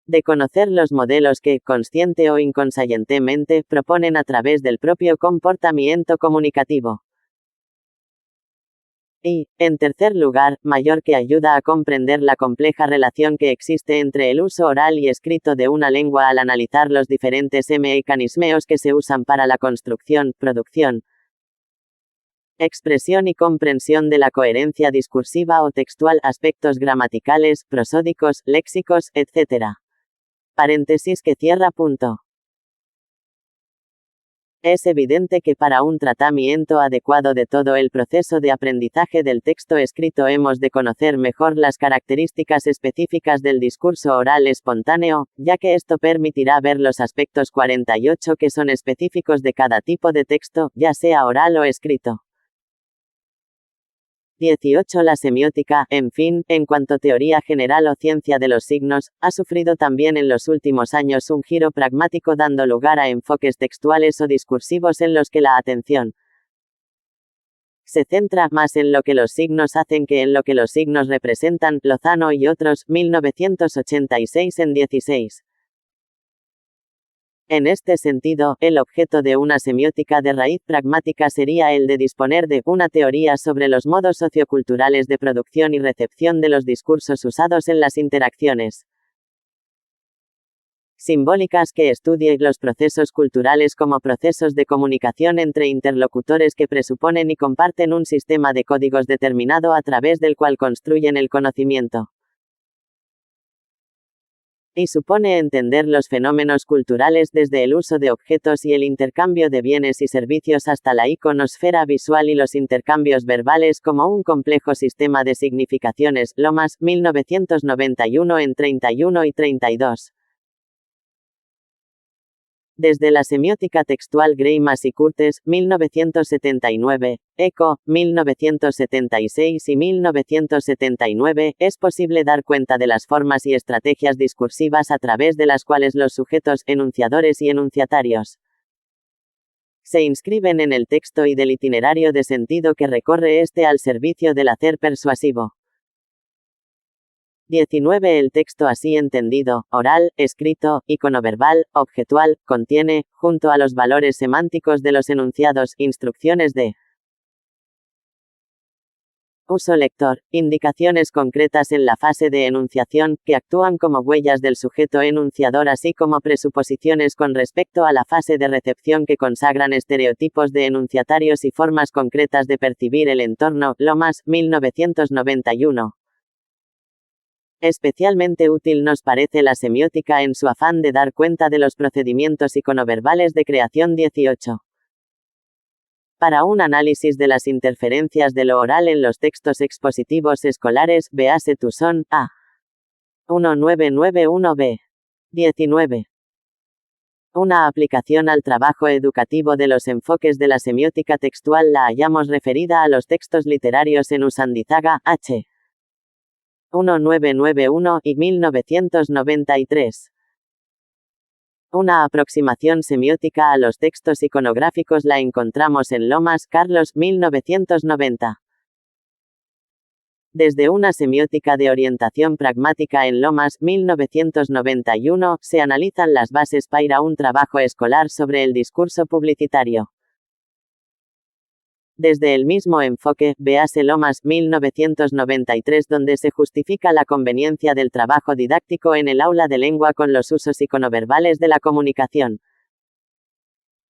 de conocer los modelos que, consciente o inconscientemente, proponen a través del propio comportamiento comunicativo. Y, en tercer lugar, mayor que ayuda a comprender la compleja relación que existe entre el uso oral y escrito de una lengua al analizar los diferentes mecanismos que se usan para la construcción, producción, expresión y comprensión de la coherencia discursiva o textual, aspectos gramaticales, prosódicos, léxicos, etc. Paréntesis que cierra punto. Es evidente que para un tratamiento adecuado de todo el proceso de aprendizaje del texto escrito hemos de conocer mejor las características específicas del discurso oral espontáneo, ya que esto permitirá ver los aspectos 48 que son específicos de cada tipo de texto, ya sea oral o escrito. 18. La semiótica, en fin, en cuanto teoría general o ciencia de los signos, ha sufrido también en los últimos años un giro pragmático, dando lugar a enfoques textuales o discursivos en los que la atención se centra más en lo que los signos hacen que en lo que los signos representan. Lozano y otros, 1986 en 16. En este sentido, el objeto de una semiótica de raíz pragmática sería el de disponer de una teoría sobre los modos socioculturales de producción y recepción de los discursos usados en las interacciones simbólicas, que estudie los procesos culturales como procesos de comunicación entre interlocutores que presuponen y comparten un sistema de códigos determinado a través del cual construyen el conocimiento. Y supone entender los fenómenos culturales desde el uso de objetos y el intercambio de bienes y servicios hasta la iconosfera visual y los intercambios verbales como un complejo sistema de significaciones. Lomas, 1991 en 31 y 32. Desde la semiótica textual Greimas y Curtes, 1979, Eco, 1976 y 1979, es posible dar cuenta de las formas y estrategias discursivas a través de las cuales los sujetos, enunciadores y enunciatarios, se inscriben en el texto y del itinerario de sentido que recorre este al servicio del hacer persuasivo. 19. El texto así entendido, oral, escrito, iconoverbal, objetual, contiene, junto a los valores semánticos de los enunciados, instrucciones de Uso lector. Indicaciones concretas en la fase de enunciación, que actúan como huellas del sujeto enunciador así como presuposiciones con respecto a la fase de recepción que consagran estereotipos de enunciatarios y formas concretas de percibir el entorno. Lomas, 1991. Especialmente útil nos parece la semiótica en su afán de dar cuenta de los procedimientos iconoverbales de creación. 18. Para un análisis de las interferencias de lo oral en los textos expositivos escolares, véase Toussaint, A. 1991b. 19. Una aplicación al trabajo educativo de los enfoques de la semiótica textual la hallamos referida a los textos literarios en Usandizaga, H. 1991 y 1993. Una aproximación semiótica a los textos iconográficos la encontramos en Lomas, Carlos, 1990. Desde una semiótica de orientación pragmática en Lomas, 1991, se analizan las bases para un trabajo escolar sobre el discurso publicitario. Desde el mismo enfoque, véase Lomas, 1993, donde se justifica la conveniencia del trabajo didáctico en el aula de lengua con los usos iconoverbales de la comunicación.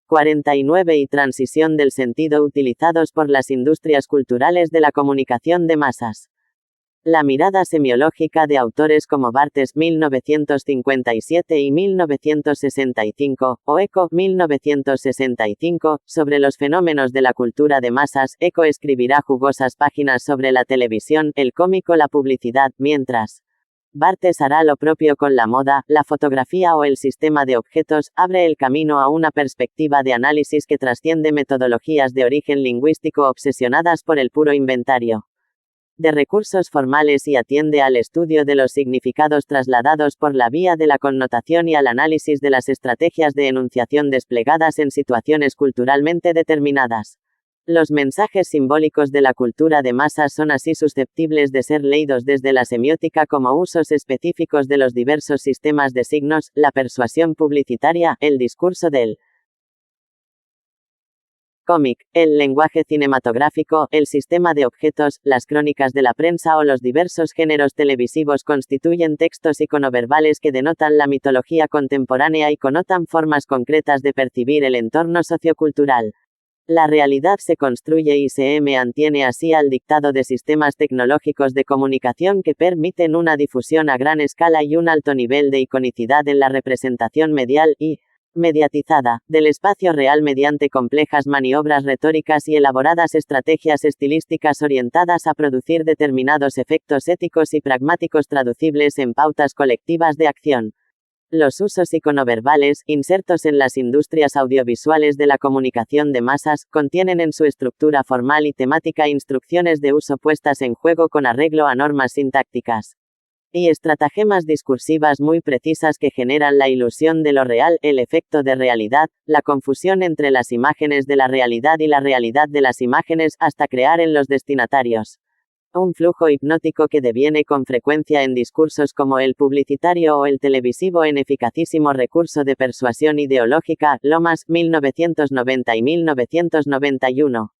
49 y transición del sentido utilizados por las industrias culturales de la comunicación de masas. La mirada semiológica de autores como Barthes 1957 y 1965, o Eco 1965, sobre los fenómenos de la cultura de masas. Eco escribirá jugosas páginas sobre la televisión, el cómic o la publicidad, mientras Barthes hará lo propio con la moda, la fotografía o el sistema de objetos. Abre el camino a una perspectiva de análisis que trasciende metodologías de origen lingüístico obsesionadas por el puro inventario de recursos formales y atiende al estudio de los significados trasladados por la vía de la connotación y al análisis de las estrategias de enunciación desplegadas en situaciones culturalmente determinadas. Los mensajes simbólicos de la cultura de masas son así susceptibles de ser leídos desde la semiótica como usos específicos de los diversos sistemas de signos, la persuasión publicitaria, el discurso del cómic, el lenguaje cinematográfico, el sistema de objetos, las crónicas de la prensa o los diversos géneros televisivos constituyen textos iconoverbales que denotan la mitología contemporánea y connotan formas concretas de percibir el entorno sociocultural. La realidad se construye y se mantiene así al dictado de sistemas tecnológicos de comunicación que permiten una difusión a gran escala y un alto nivel de iconicidad en la representación medial y mediatizada del espacio real mediante complejas maniobras retóricas y elaboradas estrategias estilísticas orientadas a producir determinados efectos éticos y pragmáticos traducibles en pautas colectivas de acción. Los usos iconoverbales, insertos en las industrias audiovisuales de la comunicación de masas, contienen en su estructura formal y temática instrucciones de uso puestas en juego con arreglo a normas sintácticas y estratagemas discursivas muy precisas que generan la ilusión de lo real, el efecto de realidad, la confusión entre las imágenes de la realidad y la realidad de las imágenes, hasta crear en los destinatarios un flujo hipnótico que deviene con frecuencia en discursos como el publicitario o el televisivo en eficacísimo recurso de persuasión ideológica. Lomas, 1990 y 1991.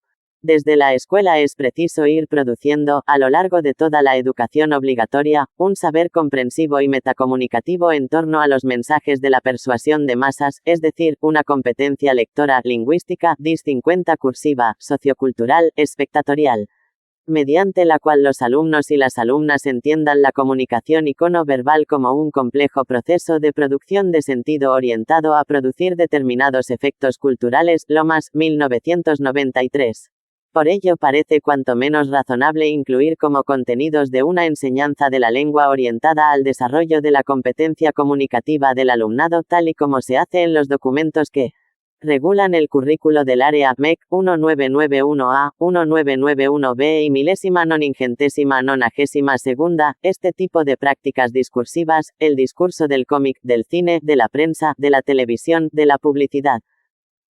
Desde la escuela es preciso ir produciendo, a lo largo de toda la educación obligatoria, un saber comprensivo y metacomunicativo en torno a los mensajes de la persuasión de masas, es decir, una competencia lectora, lingüística, DIS 50 cursiva, sociocultural, espectatorial, mediante la cual los alumnos y las alumnas entiendan la comunicación icono-verbal como un complejo proceso de producción de sentido orientado a producir determinados efectos culturales. Lomas, 1993. Por ello parece cuanto menos razonable incluir como contenidos de una enseñanza de la lengua orientada al desarrollo de la competencia comunicativa del alumnado tal y como se hace en los documentos que regulan el currículo del área MEC 1991A, 1991B y 109992. Este tipo de prácticas discursivas, el discurso del cómic, del cine, de la prensa, de la televisión, de la publicidad,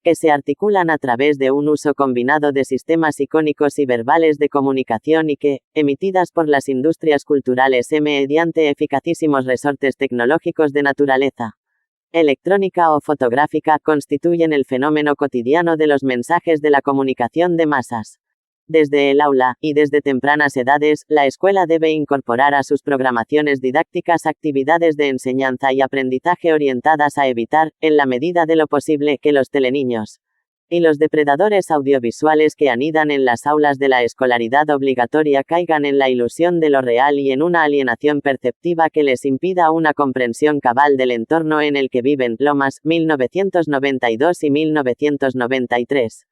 que se articulan a través de un uso combinado de sistemas icónicos y verbales de comunicación y que, emitidas por las industrias culturales mediante eficacísimos resortes tecnológicos de naturaleza electrónica o fotográfica, constituyen el fenómeno cotidiano de los mensajes de la comunicación de masas. Desde el aula, y desde tempranas edades, la escuela debe incorporar a sus programaciones didácticas actividades de enseñanza y aprendizaje orientadas a evitar, en la medida de lo posible, que los teleniños y los depredadores audiovisuales que anidan en las aulas de la escolaridad obligatoria caigan en la ilusión de lo real y en una alienación perceptiva que les impida una comprensión cabal del entorno en el que viven. Lomas, 1992 y 1993.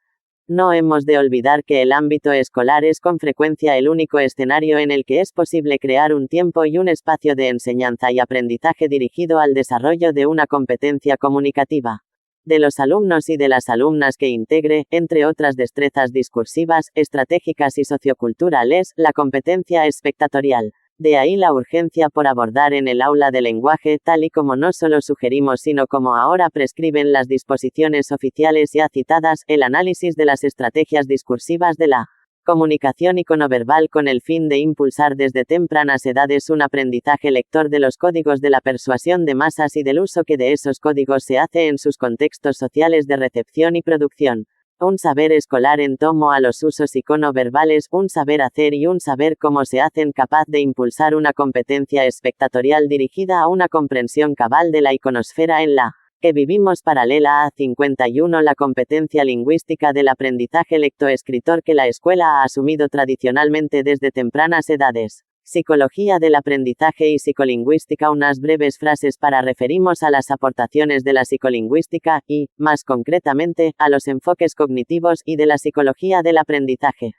No hemos de olvidar que el ámbito escolar es con frecuencia el único escenario en el que es posible crear un tiempo y un espacio de enseñanza y aprendizaje dirigido al desarrollo de una competencia comunicativa de los alumnos y de las alumnas que integre, entre otras destrezas discursivas, estratégicas y socioculturales, la competencia espectatorial. De ahí la urgencia por abordar en el aula de lenguaje, tal y como no solo sugerimos sino como ahora prescriben las disposiciones oficiales ya citadas, el análisis de las estrategias discursivas de la comunicación iconoverbal con el fin de impulsar desde tempranas edades un aprendizaje lector de los códigos de la persuasión de masas y del uso que de esos códigos se hace en sus contextos sociales de recepción y producción. Un saber escolar en torno a los usos iconoverbales, un saber hacer y un saber cómo se hacen capaz de impulsar una competencia espectatorial dirigida a una comprensión cabal de la iconosfera en la que vivimos. Paralela a 51. La competencia lingüística del aprendizaje lectoescritor que la escuela ha asumido tradicionalmente desde tempranas edades. Psicología del aprendizaje y psicolingüística. Unas breves frases para referirnos a las aportaciones de la psicolingüística y, más concretamente, a los enfoques cognitivos y de la psicología del aprendizaje.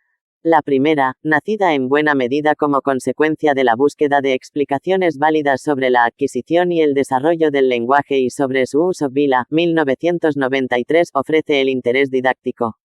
La primera, nacida en buena medida como consecuencia de la búsqueda de explicaciones válidas sobre la adquisición y el desarrollo del lenguaje y sobre su uso. Vila, 1993, ofrece el interés didáctico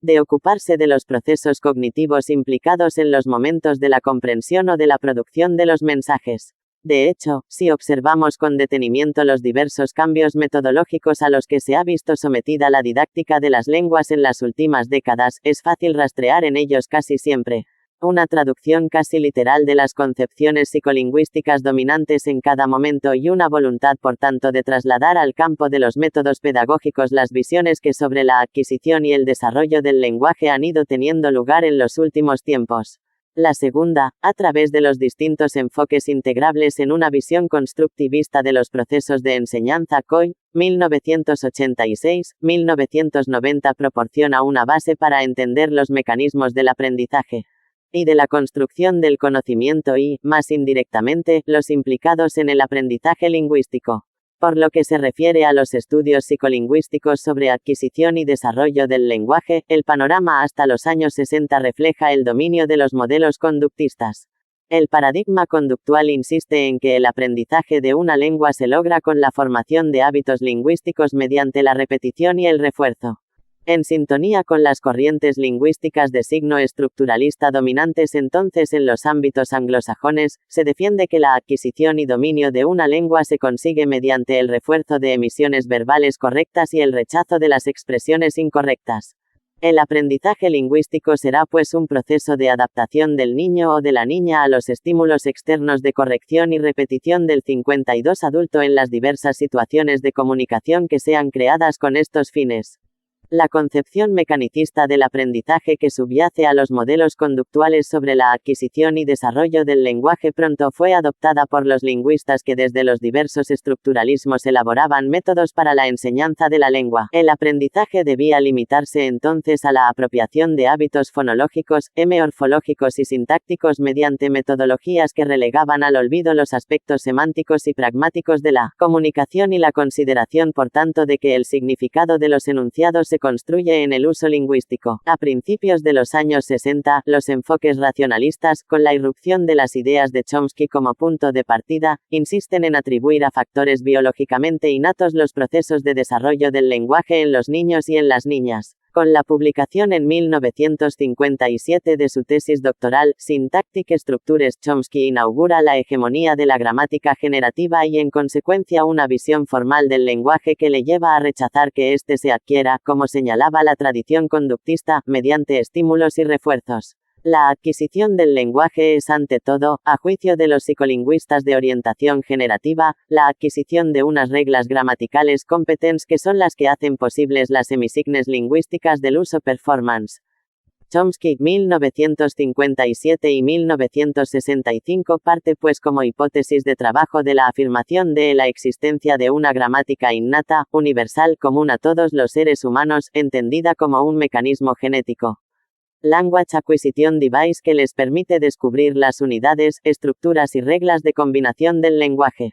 de ocuparse de los procesos cognitivos implicados en los momentos de la comprensión o de la producción de los mensajes. De hecho, si observamos con detenimiento los diversos cambios metodológicos a los que se ha visto sometida la didáctica de las lenguas en las últimas décadas, es fácil rastrear en ellos casi siempre una traducción casi literal de las concepciones psicolingüísticas dominantes en cada momento y una voluntad por tanto de trasladar al campo de los métodos pedagógicos las visiones que sobre la adquisición y el desarrollo del lenguaje han ido teniendo lugar en los últimos tiempos. La segunda, a través de los distintos enfoques integrables en una visión constructivista de los procesos de enseñanza. Coy, 1986-1990, proporciona una base para entender los mecanismos del aprendizaje y de la construcción del conocimiento y, más indirectamente, los implicados en el aprendizaje lingüístico. Por lo que se refiere a los estudios psicolingüísticos sobre adquisición y desarrollo del lenguaje, el panorama hasta los años 60 refleja el dominio de los modelos conductistas. El paradigma conductual insiste en que el aprendizaje de una lengua se logra con la formación de hábitos lingüísticos mediante la repetición y el refuerzo. En sintonía con las corrientes lingüísticas de signo estructuralista dominantes entonces en los ámbitos anglosajones, se defiende que la adquisición y dominio de una lengua se consigue mediante el refuerzo de emisiones verbales correctas y el rechazo de las expresiones incorrectas. El aprendizaje lingüístico será pues un proceso de adaptación del niño o de la niña a los estímulos externos de corrección y repetición del 52 adulto en las diversas situaciones de comunicación que sean creadas con estos fines. La concepción mecanicista del aprendizaje que subyace a los modelos conductuales sobre la adquisición y desarrollo del lenguaje pronto fue adoptada por los lingüistas que desde los diversos estructuralismos elaboraban métodos para la enseñanza de la lengua. El aprendizaje debía limitarse entonces a la apropiación de hábitos fonológicos, morfológicos y sintácticos mediante metodologías que relegaban al olvido los aspectos semánticos y pragmáticos de la comunicación y la consideración por tanto de que el significado de los enunciados se construye en el uso lingüístico. A principios de los años 60, los enfoques racionalistas, con la irrupción de las ideas de Chomsky como punto de partida, insisten en atribuir a factores biológicamente innatos los procesos de desarrollo del lenguaje en los niños y en las niñas. Con la publicación en 1957 de su tesis doctoral, Syntactic Structures, Chomsky inaugura la hegemonía de la gramática generativa y en consecuencia una visión formal del lenguaje que le lleva a rechazar que éste se adquiera, como señalaba la tradición conductista, mediante estímulos y refuerzos. La adquisición del lenguaje es ante todo, a juicio de los psicolingüistas de orientación generativa, la adquisición de unas reglas gramaticales competentes que son las que hacen posibles las hemisignes lingüísticas del uso performance. Chomsky, 1957 y 1965 parte pues como hipótesis de trabajo de la afirmación de la existencia de una gramática innata, universal, común a todos los seres humanos, entendida como un mecanismo genético. Language Acquisition Device que les permite descubrir las unidades, estructuras y reglas de combinación del lenguaje.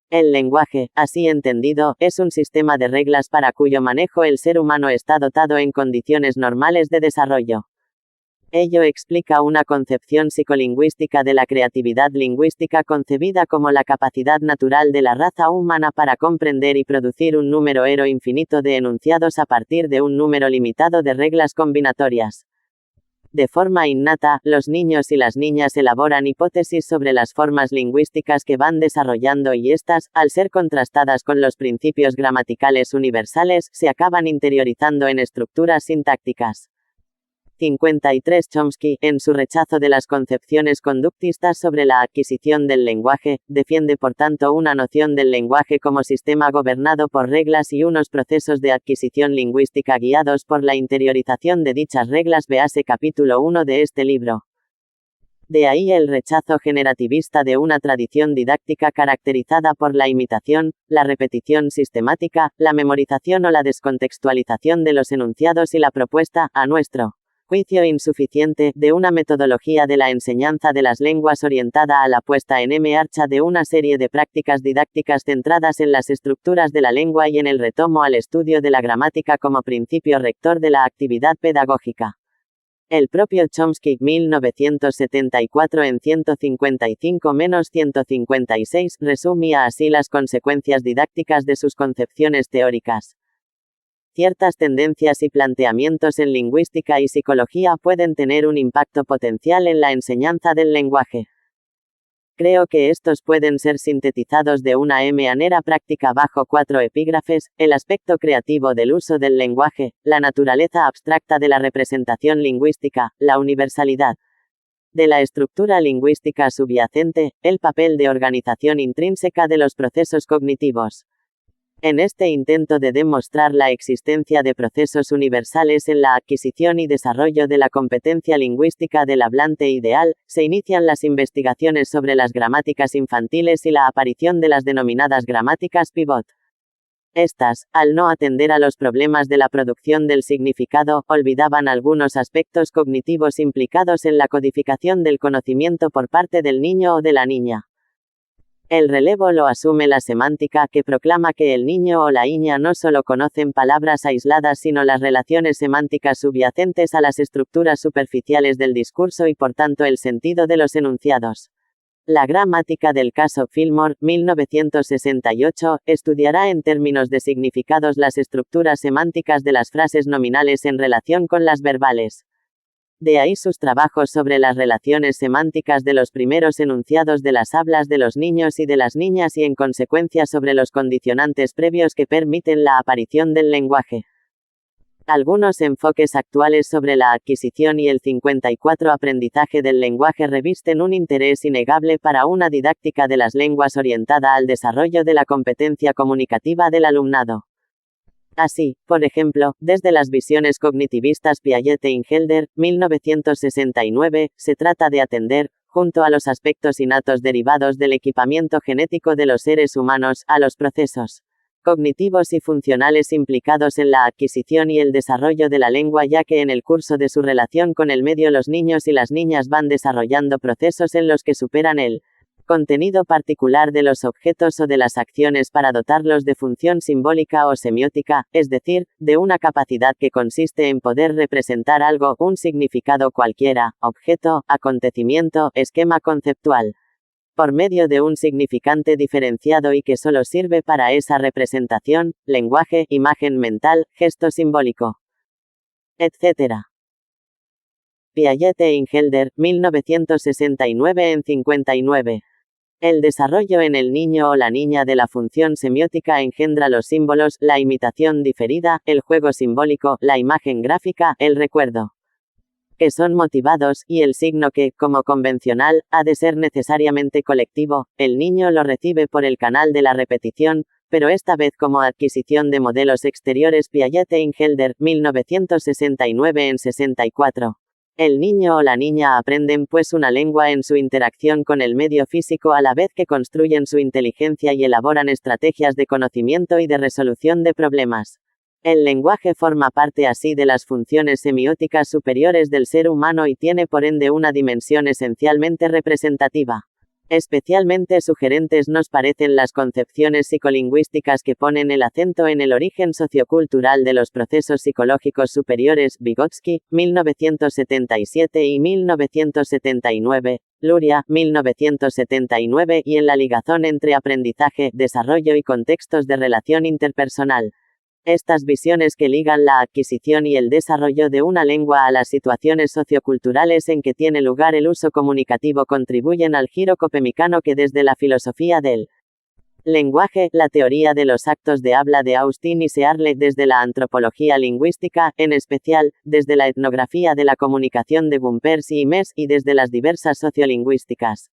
El lenguaje, así entendido, es un sistema de reglas para cuyo manejo el ser humano está dotado en condiciones normales de desarrollo. Ello explica una concepción psicolingüística de la creatividad lingüística concebida como la capacidad natural de la raza humana para comprender y producir un número infinito de enunciados a partir de un número limitado de reglas combinatorias. De forma innata, los niños y las niñas elaboran hipótesis sobre las formas lingüísticas que van desarrollando y estas, al ser contrastadas con los principios gramaticales universales, se acaban interiorizando en estructuras sintácticas. 53 Chomsky, en su rechazo de las concepciones conductistas sobre la adquisición del lenguaje, defiende por tanto una noción del lenguaje como sistema gobernado por reglas y unos procesos de adquisición lingüística guiados por la interiorización de dichas reglas. Véase capítulo 1 de este libro. De ahí el rechazo generativista de una tradición didáctica caracterizada por la imitación, la repetición sistemática, la memorización o la descontextualización de los enunciados y la propuesta, a nuestro juicio insuficiente, de una metodología de la enseñanza de las lenguas orientada a la puesta en marcha de una serie de prácticas didácticas centradas en las estructuras de la lengua y en el retomo al estudio de la gramática como principio rector de la actividad pedagógica. El propio Chomsky, 1974 en 155-156, resumía así las consecuencias didácticas de sus concepciones teóricas. Ciertas tendencias y planteamientos en lingüística y psicología pueden tener un impacto potencial en la enseñanza del lenguaje. Creo que estos pueden ser sintetizados de una manera práctica bajo 4 epígrafes: el aspecto creativo del uso del lenguaje, la naturaleza abstracta de la representación lingüística, la universalidad de la estructura lingüística subyacente, el papel de organización intrínseca de los procesos cognitivos. En este intento de demostrar la existencia de procesos universales en la adquisición y desarrollo de la competencia lingüística del hablante ideal, se inician las investigaciones sobre las gramáticas infantiles y la aparición de las denominadas gramáticas pivot. Estas, al no atender a los problemas de la producción del significado, olvidaban algunos aspectos cognitivos implicados en la codificación del conocimiento por parte del niño o de la niña. El relevo lo asume la semántica, que proclama que el niño o la niña no solo conocen palabras aisladas sino las relaciones semánticas subyacentes a las estructuras superficiales del discurso y por tanto el sentido de los enunciados. La gramática del caso Fillmore, 1968, estudiará en términos de significados las estructuras semánticas de las frases nominales en relación con las verbales. De ahí sus trabajos sobre las relaciones semánticas de los primeros enunciados de las hablas de los niños y de las niñas y en consecuencia sobre los condicionantes previos que permiten la aparición del lenguaje. Algunos enfoques actuales sobre la adquisición y el 54 aprendizaje del lenguaje revisten un interés innegable para una didáctica de las lenguas orientada al desarrollo de la competencia comunicativa del alumnado. Así, por ejemplo, desde las visiones cognitivistas Piaget e Ingelder, 1969, se trata de atender, junto a los aspectos innatos derivados del equipamiento genético de los seres humanos, a los procesos cognitivos y funcionales implicados en la adquisición y el desarrollo de la lengua, ya que en el curso de su relación con el medio los niños y las niñas van desarrollando procesos en los que superan el contenido particular de los objetos o de las acciones para dotarlos de función simbólica o semiótica, es decir, de una capacidad que consiste en poder representar algo, un significado cualquiera, objeto, acontecimiento, esquema conceptual, por medio de un significante diferenciado y que solo sirve para esa representación, lenguaje, imagen mental, gesto simbólico, etc. Piaget e Ingelder, 1969 en 59. El desarrollo en el niño o la niña de la función semiótica engendra los símbolos, la imitación diferida, el juego simbólico, la imagen gráfica, el recuerdo, que son motivados, y el signo que, como convencional, ha de ser necesariamente colectivo. El niño lo recibe por el canal de la repetición, pero esta vez como adquisición de modelos exteriores. Piaget e Ingelder, 1969 en 64. El niño o la niña aprenden pues una lengua en su interacción con el medio físico a la vez que construyen su inteligencia y elaboran estrategias de conocimiento y de resolución de problemas. El lenguaje forma parte así de las funciones semióticas superiores del ser humano y tiene por ende una dimensión esencialmente representativa. Especialmente sugerentes nos parecen las concepciones psicolingüísticas que ponen el acento en el origen sociocultural de los procesos psicológicos superiores. Vygotsky, 1977 y 1979, Luria, 1979, y en la ligazón entre aprendizaje, desarrollo y contextos de relación interpersonal. Estas visiones que ligan la adquisición y el desarrollo de una lengua a las situaciones socioculturales en que tiene lugar el uso comunicativo contribuyen al giro copemicano que desde la filosofía del lenguaje, la teoría de los actos de habla de Austin y Searle, desde la antropología lingüística, en especial, desde la etnografía de la comunicación de Gumpers y Imes, y desde las diversas sociolingüísticas.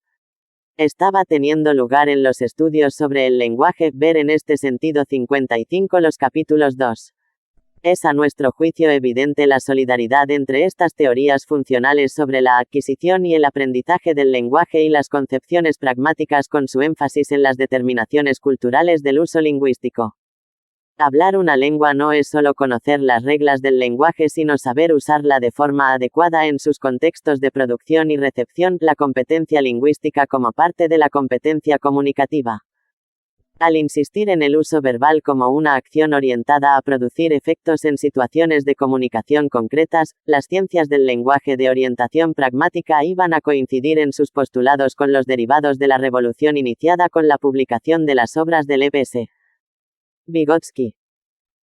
Estaba teniendo lugar en los estudios sobre el lenguaje, ver en este sentido 55 los capítulos 2. Es a nuestro juicio evidente la solidaridad entre estas teorías funcionales sobre la adquisición y el aprendizaje del lenguaje y las concepciones pragmáticas con su énfasis en las determinaciones culturales del uso lingüístico. Hablar una lengua no es solo conocer las reglas del lenguaje, sino saber usarla de forma adecuada en sus contextos de producción y recepción, la competencia lingüística como parte de la competencia comunicativa. Al insistir en el uso verbal como una acción orientada a producir efectos en situaciones de comunicación concretas, las ciencias del lenguaje de orientación pragmática iban a coincidir en sus postulados con los derivados de la revolución iniciada con la publicación de las obras de Lev S. Vygotsky.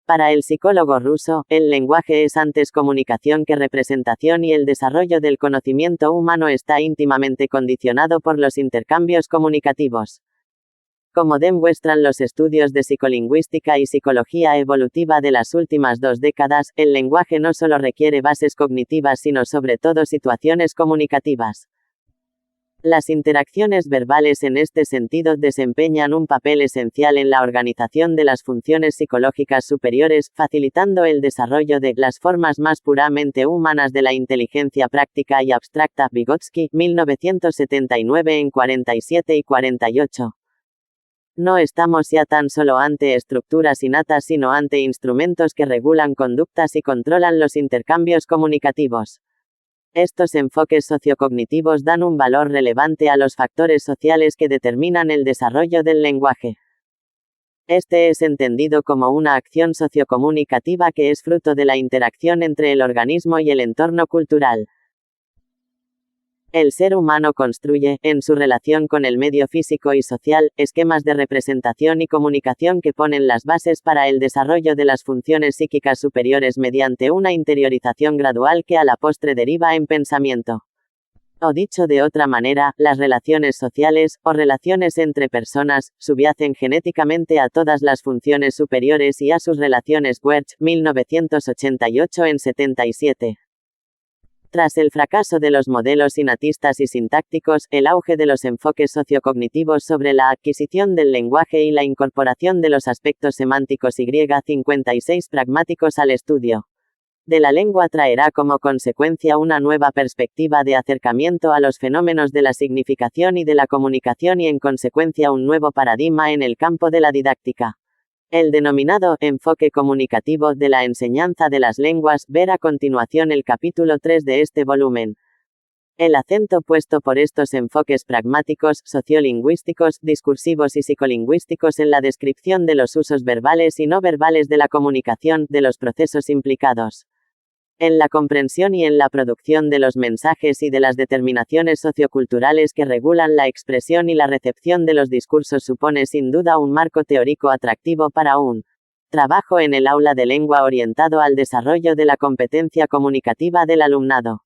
Para el psicólogo ruso, el lenguaje es antes comunicación que representación y el desarrollo del conocimiento humano está íntimamente condicionado por los intercambios comunicativos. Como demuestran los estudios de psicolingüística y psicología evolutiva de las últimas 2 décadas, el lenguaje no solo requiere bases cognitivas sino sobre todo situaciones comunicativas. Las interacciones verbales en este sentido desempeñan un papel esencial en la organización de las funciones psicológicas superiores, facilitando el desarrollo de las formas más puramente humanas de la inteligencia práctica y abstracta. Vygotsky, 1979 en 47 y 48. No estamos ya tan solo ante estructuras innatas sino ante instrumentos que regulan conductas y controlan los intercambios comunicativos. Estos enfoques sociocognitivos dan un valor relevante a los factores sociales que determinan el desarrollo del lenguaje. Este es entendido como una acción sociocomunicativa que es fruto de la interacción entre el organismo y el entorno cultural. El ser humano construye, en su relación con el medio físico y social, esquemas de representación y comunicación que ponen las bases para el desarrollo de las funciones psíquicas superiores mediante una interiorización gradual que a la postre deriva en pensamiento. O dicho de otra manera, las relaciones sociales, o relaciones entre personas, subyacen genéticamente a todas las funciones superiores y a sus relaciones. Wertz, 1988 en 77. Tras el fracaso de los modelos innatistas y sintácticos, el auge de los enfoques sociocognitivos sobre la adquisición del lenguaje y la incorporación de los aspectos semánticos y 56 pragmáticos al estudio de la lengua traerá como consecuencia una nueva perspectiva de acercamiento a los fenómenos de la significación y de la comunicación y en consecuencia un nuevo paradigma en el campo de la didáctica. El denominado enfoque comunicativo de la enseñanza de las lenguas, ver a continuación el capítulo 3 de este volumen. El acento puesto por estos enfoques pragmáticos, sociolingüísticos, discursivos y psicolingüísticos en la descripción de los usos verbales y no verbales de la comunicación, de los procesos implicados en la comprensión y en la producción de los mensajes y de las determinaciones socioculturales que regulan la expresión y la recepción de los discursos supone sin duda un marco teórico atractivo para un trabajo en el aula de lengua orientado al desarrollo de la competencia comunicativa del alumnado.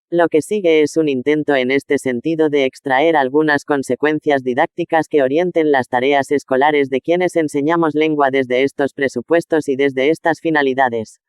Lo que sigue es un intento en este sentido de extraer algunas consecuencias didácticas que orienten las tareas escolares de quienes enseñamos lengua desde estos presupuestos y desde estas finalidades.